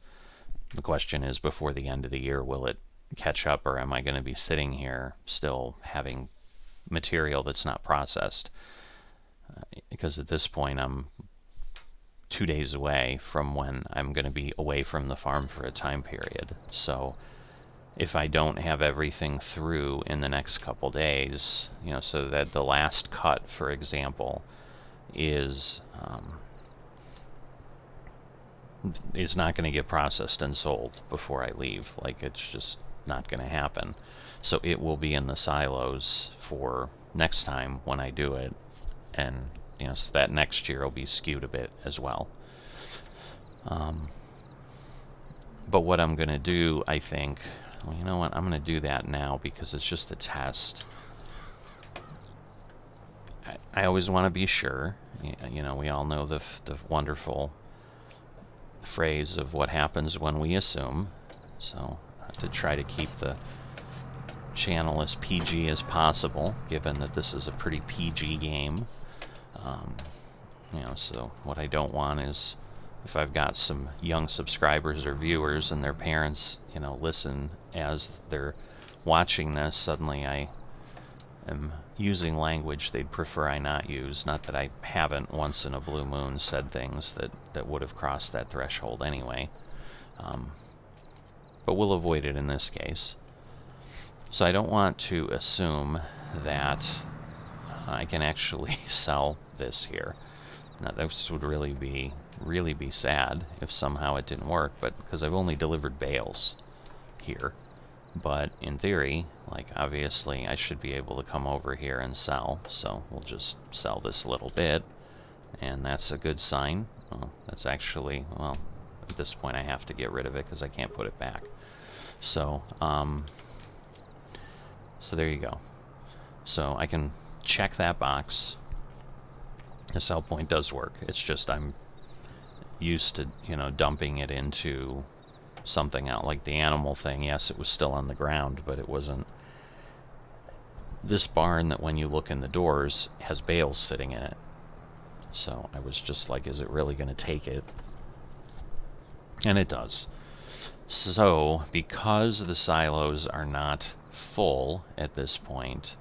The question is, before the end of the year, will it catch up, or am I going to be sitting here still having material that's not processed? Because at this point, I'm 2 days away from when I'm going to be away from the farm for a time period. So if I don't have everything through in the next couple days, you know, so that the last cut, for example, is not going to get processed and sold before I leave. Like, it's just not going to happen. So it will be in the silos for next time when I do it, and you know, so that next year will be skewed a bit as well. But what I'm going to do, I think, Well, you know what? I'm going to do that now because it's just a test. I always want to be sure. You know, we all know the wonderful phrase of what happens when we assume. So I have to try to keep the channel as PG as possible, given that this is a pretty PG game. You know, so what I don't want is, if I've got some young subscribers or viewers and their parents, you know, listen as they're watching this, suddenly I am using language they'd prefer I not use. Not that I haven't once in a blue moon said things that would have crossed that threshold anyway. But we'll avoid it in this case. So I don't want to assume that I can actually sell this here. Now this would really be sad if somehow it didn't work, but because I've only delivered bales here. But in theory, like, obviously I should be able to come over here and sell, so we'll just sell this little bit, and that's a good sign. Well, that's actually, well, at this point I have to get rid of it because I can't put it back. So, so there you go. So I can check that box. The sell point does work. It's just I'm used to, you know, dumping it into something out, like the animal thing. Yes, it was still on the ground, but it wasn't. This barn that when you look in the doors has bales sitting in it. So I was just like, is it really going to take it? And it does. So because the silos are not full at this point,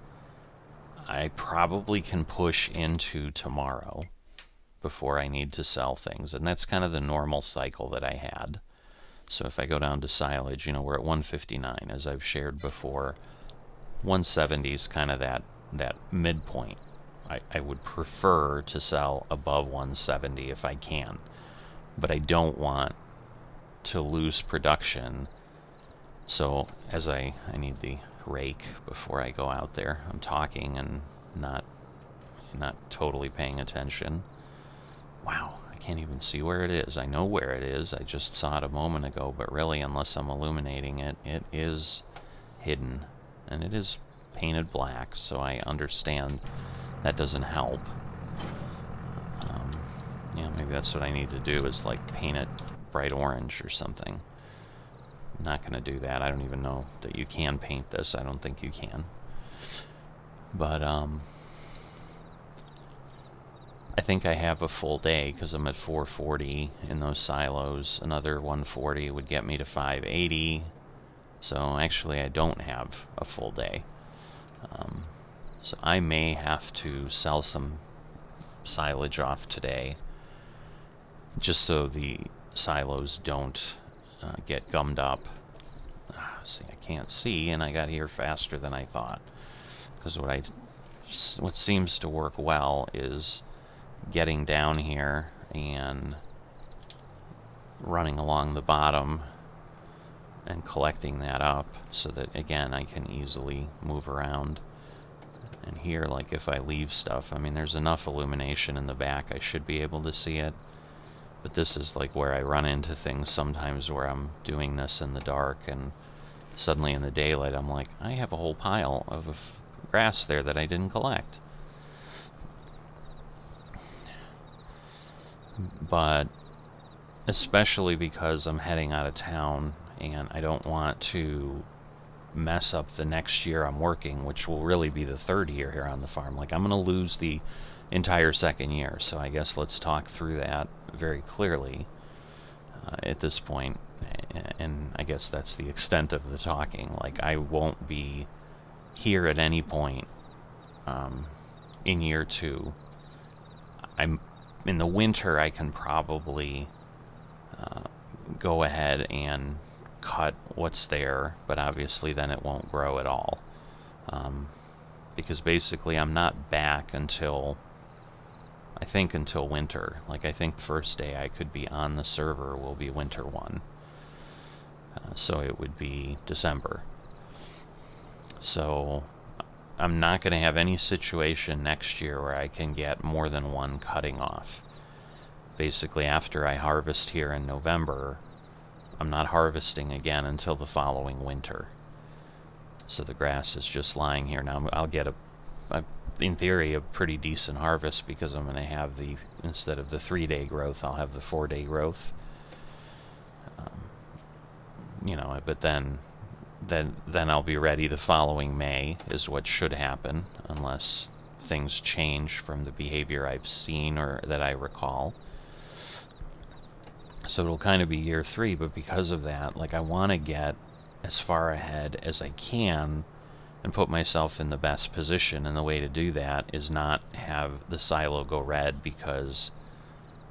I probably can push into tomorrow before I need to sell things. And that's kind of the normal cycle that I had. So if I go down to silage, you know, we're at 159, as I've shared before. 170 is kind of that midpoint. I would prefer to sell above 170 if I can, but I don't want to lose production. So as I need the rake before I go out there. I'm talking and not totally paying attention. Wow, I can't even see where it is. I know where it is. I just saw it a moment ago, but really, unless I'm illuminating it, it is hidden. And it is painted black, so I understand that doesn't help. Yeah, maybe that's what I need to do, is like paint it bright orange or something. I'm not going to do that. I don't even know that you can paint this. I don't think you can. But I think I have a full day because I'm at 440 in those silos. Another 140 would get me to 580. So actually I don't have a full day. So I may have to sell some silage off today, just so the silos don't get gummed up. See, I can't see, and I got here faster than I thought. Because what seems to work well is getting down here and running along the bottom and collecting that up, so that again I can easily move around. And here, like, if I leave stuff, I mean, there's enough illumination in the back, I should be able to see it. But this is like where I run into things sometimes, where I'm doing this in the dark and suddenly in the daylight I'm like, I have a whole pile of grass there that I didn't collect. But especially because I'm heading out of town and I don't want to mess up the next year I'm working, which will really be the third year here on the farm. Like, I'm going to lose the entire second year, so I guess let's talk through that very clearly at this point. And I guess that's the extent of the talking. Like, I won't be here at any point in year 2. In the winter I can probably go ahead and cut what's there, but obviously then it won't grow at all, because basically I'm not back until, I think, until winter. Like, I think the first day I could be on the server will be winter 1, so it would be December. So I'm not going to have any situation next year where I can get more than 1 cutting off. Basically, after I harvest here in November, I'm not harvesting again until the following winter. So the grass is just lying here. Now I'll get in theory, a pretty decent harvest, because I'm going to have instead of the 3-day growth, I'll have the 4-day growth. You know, but then I'll be ready the following May, is what should happen, unless things change from the behavior I've seen or that I recall. So it'll kind of be year 3, but because of that, like, I want to get as far ahead as I can and put myself in the best position, and the way to do that is not have the silo go red because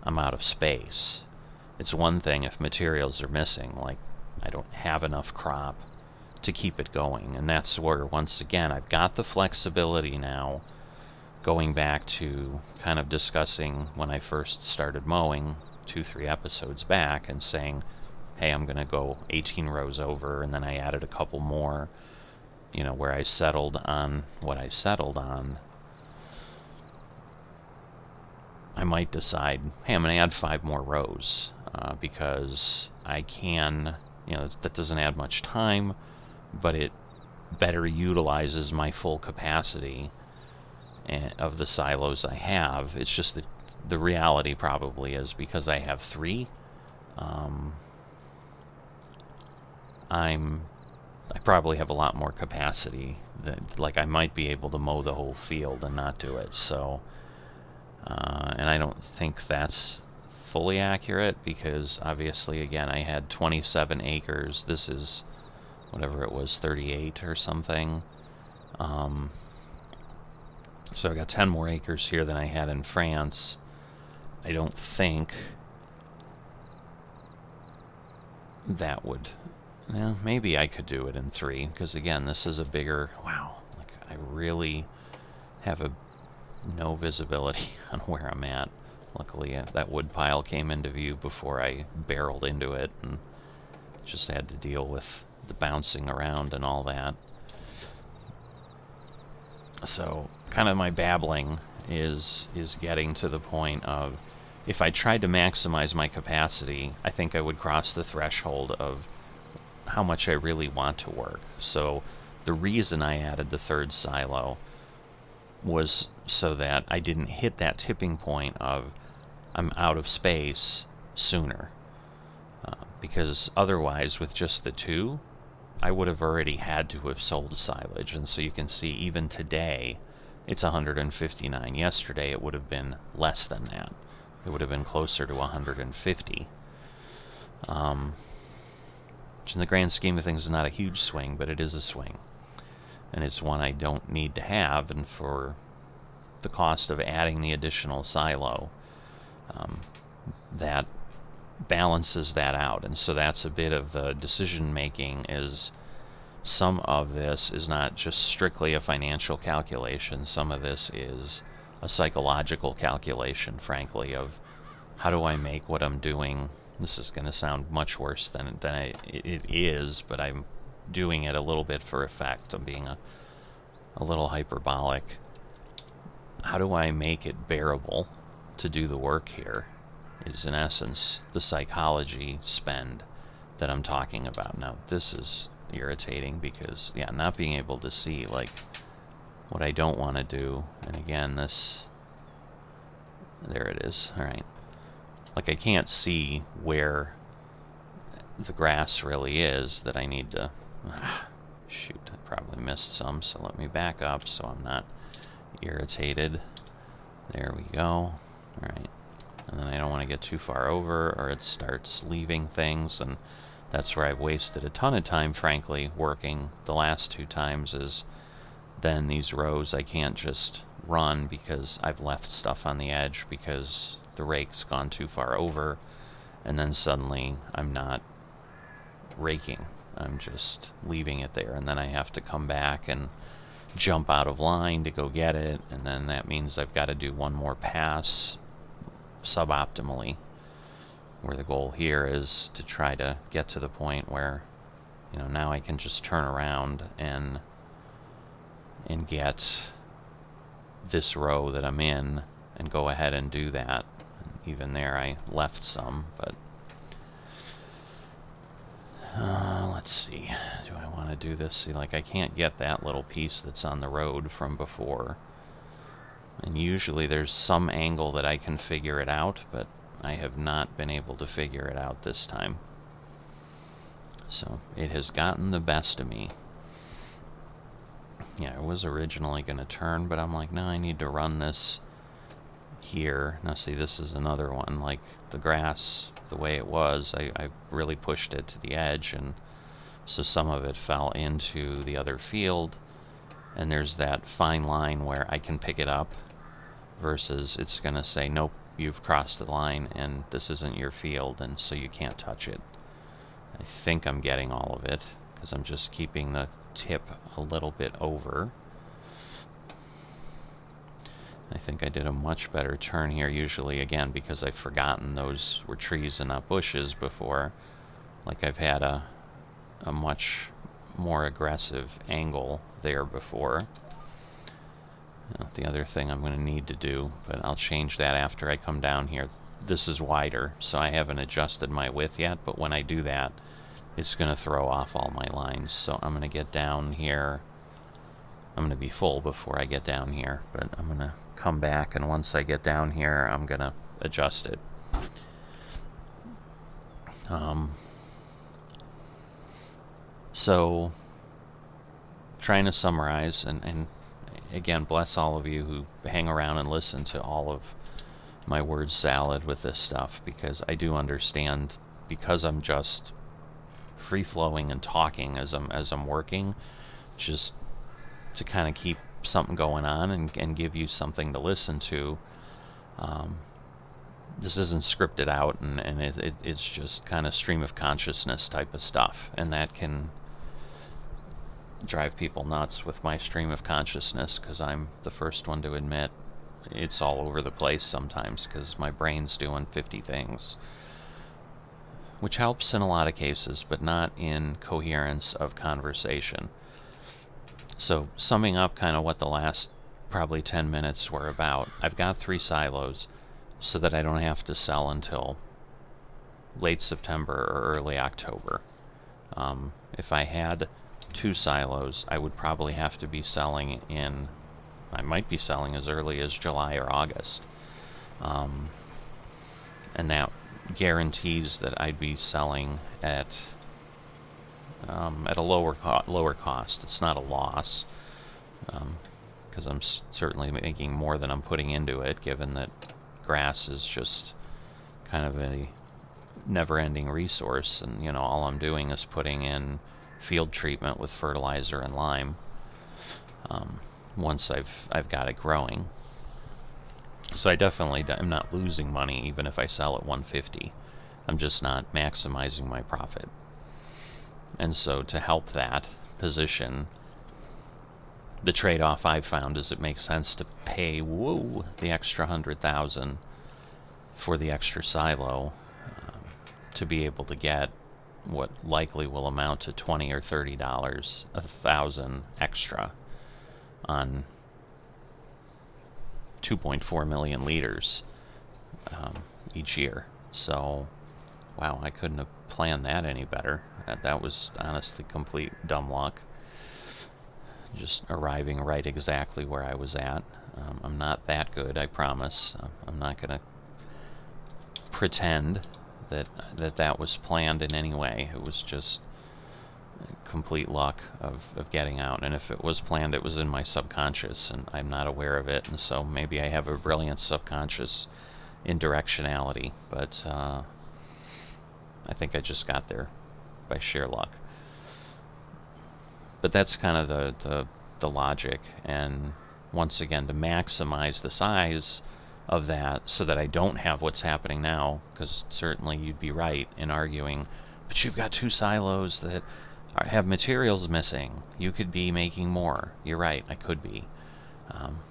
I'm out of space. It's one thing if materials are missing, like I don't have enough crop to keep it going, and that's where, once again, I've got the flexibility now, going back to kind of discussing when I first started mowing 2-3 episodes back, and saying, hey, I'm going to go 18 rows over, and then I added a couple more, you know, where I settled on what I settled on. I might decide, hey, I'm going to add 5 more rows, because I can, you know, that doesn't add much time, but it better utilizes my full capacity of the silos I have. It's just that the reality probably is, because I have 3, I probably have a lot more capacity. Like, I might be able to mow the whole field and not do it. So, and I don't think that's fully accurate, because obviously, again, I had 27 acres. This is whatever it was, 38 or something. So I got 10 more acres here than I had in France. I don't think that would... Well, maybe I could do it in 3, because again, this is a bigger... Wow, like, I really have no visibility on where I'm at. Luckily, that wood pile came into view before I barreled into it, and just had to deal with the bouncing around and all that. So, kind of my babbling is getting to the point of, if I tried to maximize my capacity, I think I would cross the threshold of how much I really want to work. So the reason I added the 3rd silo was so that I didn't hit that tipping point of I'm out of space sooner. Because otherwise, with just the 2, I would have already had to have sold silage. And so you can see, even today, it's 159. Yesterday, it would have been less than that. It would have been closer to 150. Which in the grand scheme of things is not a huge swing, but it is a swing. And it's one I don't need to have, and for the cost of adding the additional silo, that balances that out. And so that's a bit of the decision making, is some of this is not just strictly a financial calculation. Some of this is a psychological calculation, frankly, of how do I make what I'm doing. This is going to sound much worse than it is, but I'm doing it a little bit for effect. I'm being a little hyperbolic. How do I make it bearable to do the work here, is in essence the psychology spend that I'm talking about. Now, this is irritating because, yeah, not being able to see, like, what I don't want to do. And again, this... There it is. Alright. Like, I can't see where the grass really is that I need to... Shoot, I probably missed some, so let me back up so I'm not irritated. There we go. Alright. And then I don't want to get too far over, or it starts leaving things, and that's where I've wasted a ton of time, frankly, working the last 2 times, is then these rows I can't just run because I've left stuff on the edge because the rake's gone too far over, and then suddenly I'm not raking. I'm just leaving it there, and then I have to come back and jump out of line to go get it, and then that means I've got to do one more pass suboptimally, where the goal here is to try to get to the point where, you know, now I can just turn around and get this row that I'm in and go ahead and do that. And even there I left some, but Let's see. Do I want to do this? See, like, I can't get that little piece that's on the road from before. And usually there's some angle that I can figure it out, but I have not been able to figure it out this time. So it has gotten the best of me. Yeah, I was originally going to turn, but I'm like, no, I need to run this here. Now see, this is another one. Like, the grass, the way it was, I really pushed it to the edge, and so some of it fell into the other field, and there's that fine line where I can pick it up versus it's going to say, nope, you've crossed the line and this isn't your field, and so you can't touch it. I think I'm getting all of it because I'm just keeping the tip a little bit over. I think I did a much better turn here, usually, again, because I've forgotten those were trees and not bushes before. Like, I've had a much more aggressive angle there before. The other thing I'm going to need to do, but I'll change that after I come down here. This is wider, so I haven't adjusted my width yet, but when I do that, it's going to throw off all my lines. So I'm going to get down here. I'm going to be full before I get down here, but I'm going to come back, and once I get down here, I'm going to adjust it. So, trying to summarize, and again, bless all of you who hang around and listen to all of my word salad with this stuff, because I do understand, because I'm just free-flowing and talking as I'm working, just to kind of keep something going on and give you something to listen to. This isn't scripted out, and it's just kind of stream of consciousness type of stuff, and that can drive people nuts with my stream of consciousness, because I'm the first one to admit it's all over the place sometimes, because my brain's doing 50 things, which helps in a lot of cases, but not in coherence of conversation. So, summing up kind of what the last probably 10 minutes were about, I've got 3 silos so that I don't have to sell until late September or early October. If I had 2 silos, I would probably have to be selling in, I might be selling as early as July or August. And that guarantees that I'd be selling at a lower cost. It's not a loss, because I'm certainly making more than I'm putting into it, given that grass is just kind of a never-ending resource, and you know, all I'm doing is putting in field treatment with fertilizer and lime once I've got it growing. So I definitely am not losing money even if I sell at 150. I'm just not maximizing my profit. And so to help that position, the trade-off I've found is it makes sense to pay the extra $100,000 for the extra silo to be able to get what likely will amount to $20 or $30 $1,000 extra on 2.4 million liters each year. So, wow, I couldn't have planned that any better. That was honestly complete dumb luck. Just arriving right exactly where I was at. I'm not that good, I promise. I'm not going to pretend that was planned in any way. It was just complete luck of getting out. And if it was planned, it was in my subconscious, and I'm not aware of it. And so maybe I have a brilliant subconscious in directionality, but I think I just got there by sheer luck. But that's kind of the logic, and once again, to maximize the size of that so that I don't have what's happening now, because certainly you'd be right in arguing, but you've got 2 silos that have materials missing. You could be making more. You're right, I could be.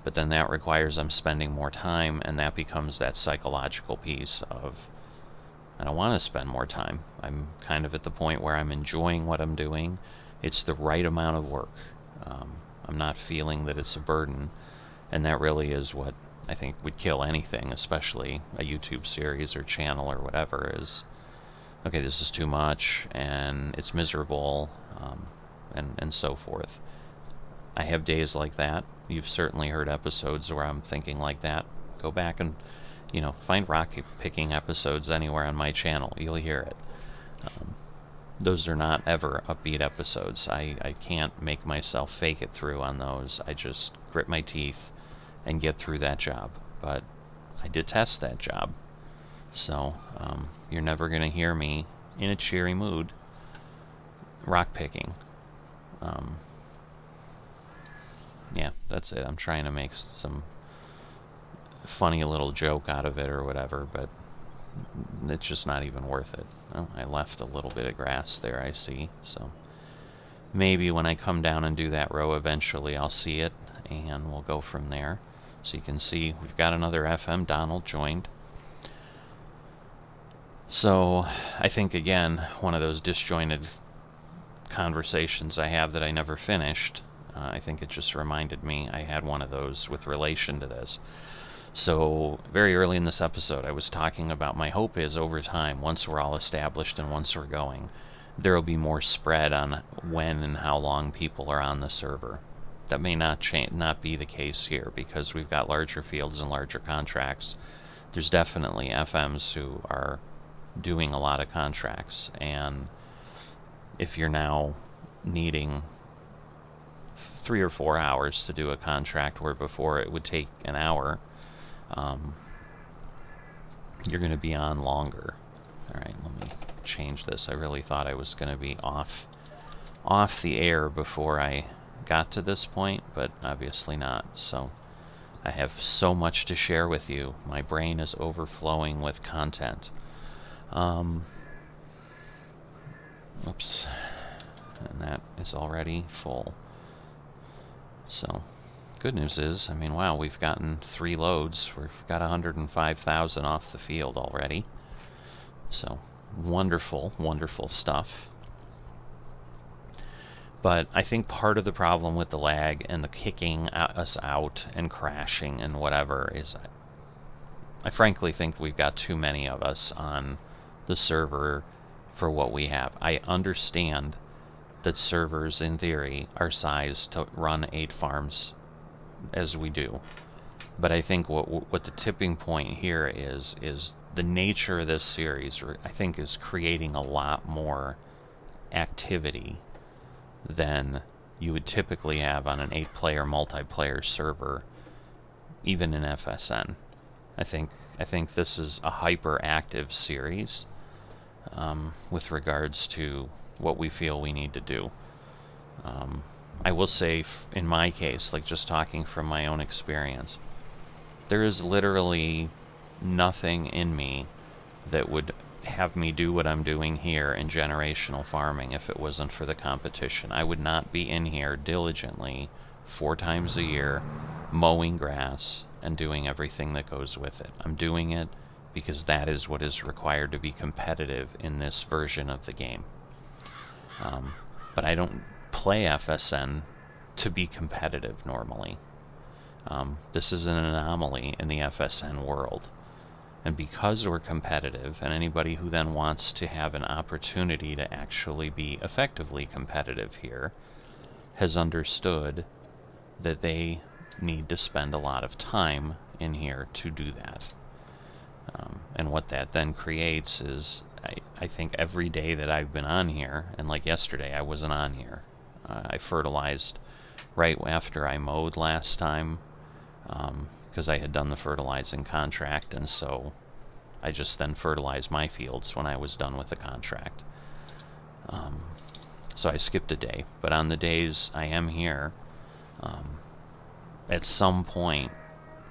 But then that requires I'm spending more time, and that becomes that psychological piece of, I don't want to spend more time. I'm kind of at the point where I'm enjoying what I'm doing. It's the right amount of work. I'm not feeling that it's a burden, and that really is what I think would kill anything, especially a YouTube series or channel or whatever, is okay, this is too much, and it's miserable, and so forth. I have days like that. You've certainly heard episodes where I'm thinking like that. Go back and, find rock picking episodes anywhere on my channel. You'll hear it. Those are not ever upbeat episodes. I can't make myself fake it through on those. I just grit my teeth and get through that job. But I detest that job. So you're never going to hear me in a cheery mood rock picking. Yeah, that's it. I'm trying to make some funny little joke out of it or whatever, but it's just not even worth it. Oh, I left a little bit of grass there, I see. So maybe when I come down and do that row eventually I'll see it, and we'll go from there. So you can see we've got another FM. Donald joined. So I think, again, one of those disjointed conversations I have that I never finished. I think it just reminded me I had one of those with relation to this. So very early in this episode I was talking about my hope is over time, once we're all established and once we're going, there will be more spread on when and how long people are on the server. That may not be the case here because we've got larger fields and larger contracts. There's definitely FMs who are doing a lot of contracts, and if you're now needing 3 or 4 hours to do a contract where before it would take an hour, you're going to be on longer. Alright, let me change this. I really thought I was going to be off the air before I got to this point, but obviously not. So I have so much to share with you. My brain is overflowing with content. Oops. And that is already full. So, good news is, I mean, wow, we've gotten 3 loads. We've got 105,000 off the field already. So, wonderful, wonderful stuff. But I think part of the problem with the lag and the kicking us out and crashing and whatever is I frankly think we've got too many of us on the server for what we have. I understand that servers, in theory, are sized to run 8 farms as we do. But I think what the tipping point here is the nature of this series, I think, is creating a lot more activity than you would typically have on an 8-player multiplayer server, even in FSN. I think this is a hyper-active series with regards to what we feel we need to do. I will say, in my case, like just talking from my own experience, there is literally nothing in me that would have me do what I'm doing here in generational farming if it wasn't for the competition. I would not be in here diligently 4 times a year mowing grass and doing everything that goes with it. I'm doing it because that is what is required to be competitive in this version of the game. But I don't play FSN to be competitive normally. This is an anomaly in the FSN world. And because we're competitive, and anybody who then wants to have an opportunity to actually be effectively competitive here has understood that they need to spend a lot of time in here to do that. And what that then creates is, I think every day that I've been on here, and like yesterday I wasn't on here, I fertilized right after I mowed last time, because I had done the fertilizing contract, and so I just then fertilized my fields when I was done with the contract. So I skipped a day, but on the days I am here, at some point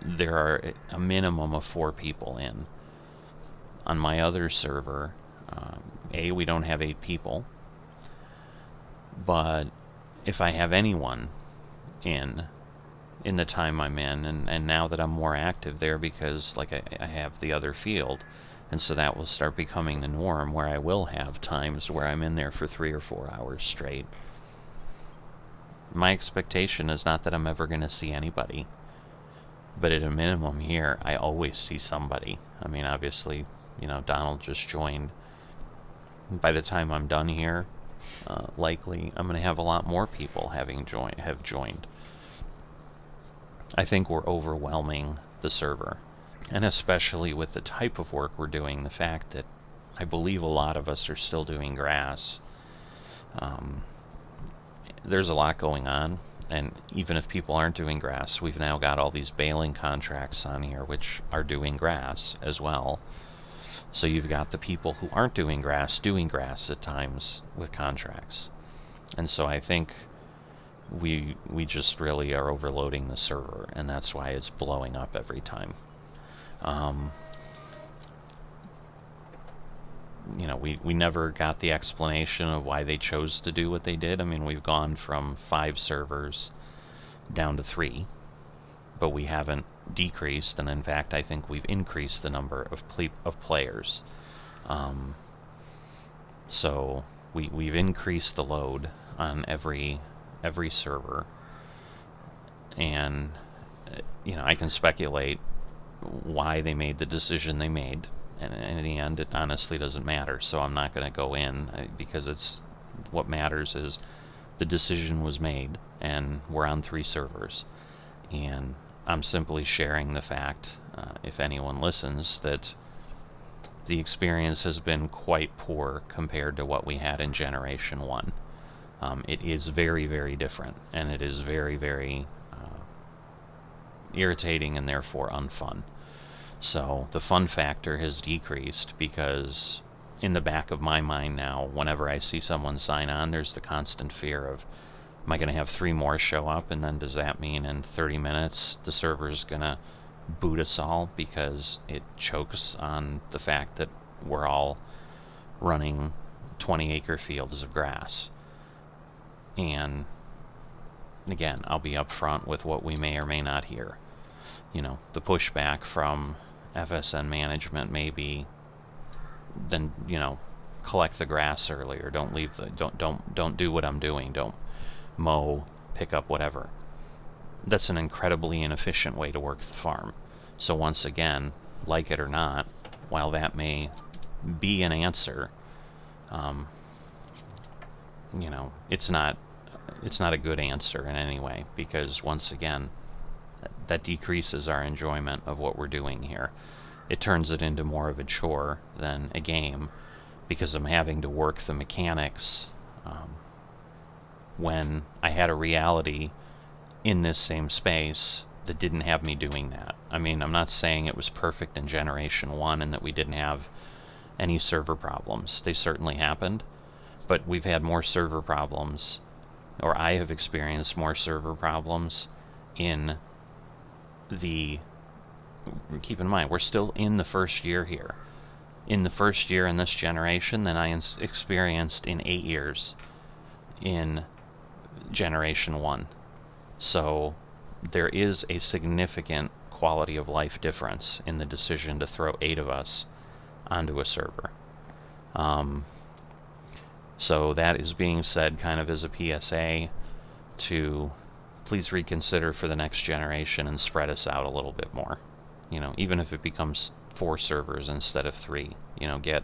there are a minimum of 4 people in. On my other server, we don't have 8 people, but if I have anyone in the time I'm in, and now that I'm more active there because like I have the other field, and so that will start becoming the norm where I will have times where I'm in there for 3 or 4 hours straight. My expectation is not that I'm ever going to see anybody, but at a minimum here I always see somebody. I mean, obviously, Donald just joined. by the time I'm done here, likely I'm going to have a lot more people have joined. I think we're overwhelming the server, and especially with the type of work we're doing, the fact that I believe a lot of us are still doing grass. There's a lot going on, and even if people aren't doing grass, we've now got all these baling contracts on here which are doing grass as well. So you've got the people who aren't doing grass at times with contracts. And so I think we just really are overloading the server, and that's why it's blowing up every time. You know, we never got the explanation of why they chose to do what they did. I mean, we've gone from 5 servers down to 3, but we haven't decreased, and in fact I think we've increased the number of players. So we've increased the load on every server, and you know, I can speculate why they made the decision they made, and in the end it honestly doesn't matter, so I'm not going to go in, because it's what matters is the decision was made and we're on 3 servers, and I'm simply sharing the fact, if anyone listens, that the experience has been quite poor compared to what we had in Generation 1. It is very, very different, and it is very, very irritating and therefore unfun. So the fun factor has decreased, because in the back of my mind now, whenever I see someone sign on, there's the constant fear of, am I going to have 3 more show up, and then does that mean in 30 minutes the server's going to boot us all because it chokes on the fact that we're all running 20-acre fields of grass? And again, I'll be upfront with what we may or may not hear. You know, the pushback from FSN management may be, then, you know, collect the grass earlier, don't leave the don't do what I'm doing, don't mow, pick up whatever. That's an incredibly inefficient way to work the farm. So once again, like it or not, while that may be an answer, you know, it's not a good answer in any way, because once again, that decreases our enjoyment of what we're doing here. It turns it into more of a chore than a game, because I'm having to work the mechanics when I had a reality in this same space that didn't have me doing that. I mean, I'm not saying it was perfect in Generation 1 and that we didn't have any server problems. They certainly happened, but we've had more server problems, or I have experienced more server problems in the... Keep in mind, we're still in the first year here. In the first year in this generation than I experienced in 8 years in Generation 1. So there is a significant quality of life difference in the decision to throw 8 of us onto a server. So that is being said kind of as a PSA to please reconsider for the next generation and spread us out a little bit more. You know, even if it becomes 4 servers instead of 3, you know, get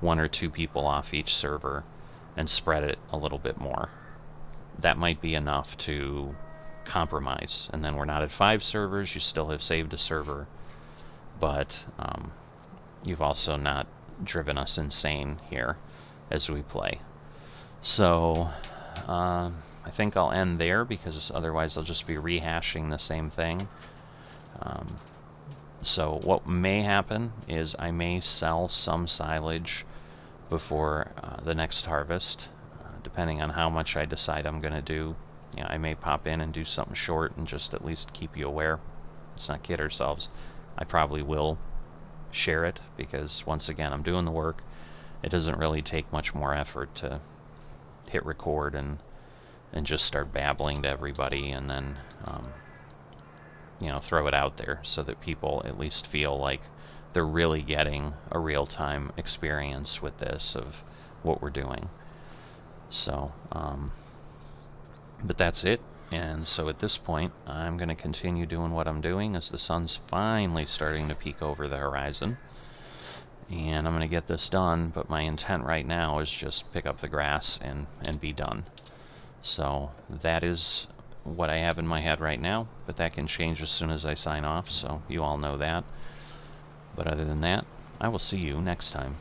1 or 2 people off each server and spread it a little bit more. That might be enough to compromise, and then we're not at 5 servers, you still have saved a server, but you've also not driven us insane here as we play. So I think I'll end there, because otherwise I'll just be rehashing the same thing. So what may happen is I may sell some silage before the next harvest, depending on how much I decide I'm going to do. You know, I may pop in and do something short and just at least keep you aware. Let's not kid ourselves. I probably will share it, because once again, I'm doing the work. It doesn't really take much more effort to hit record and just start babbling to everybody, and then you know, throw it out there so that people at least feel like they're really getting a real-time experience with this of what we're doing. So but that's it. And so at this point, I'm going to continue doing what I'm doing as the sun's finally starting to peek over the horizon. And I'm going to get this done, but my intent right now is just pick up the grass and be done. So that is what I have in my head right now, but that can change as soon as I sign off, so you all know that. But other than that, I will see you next time.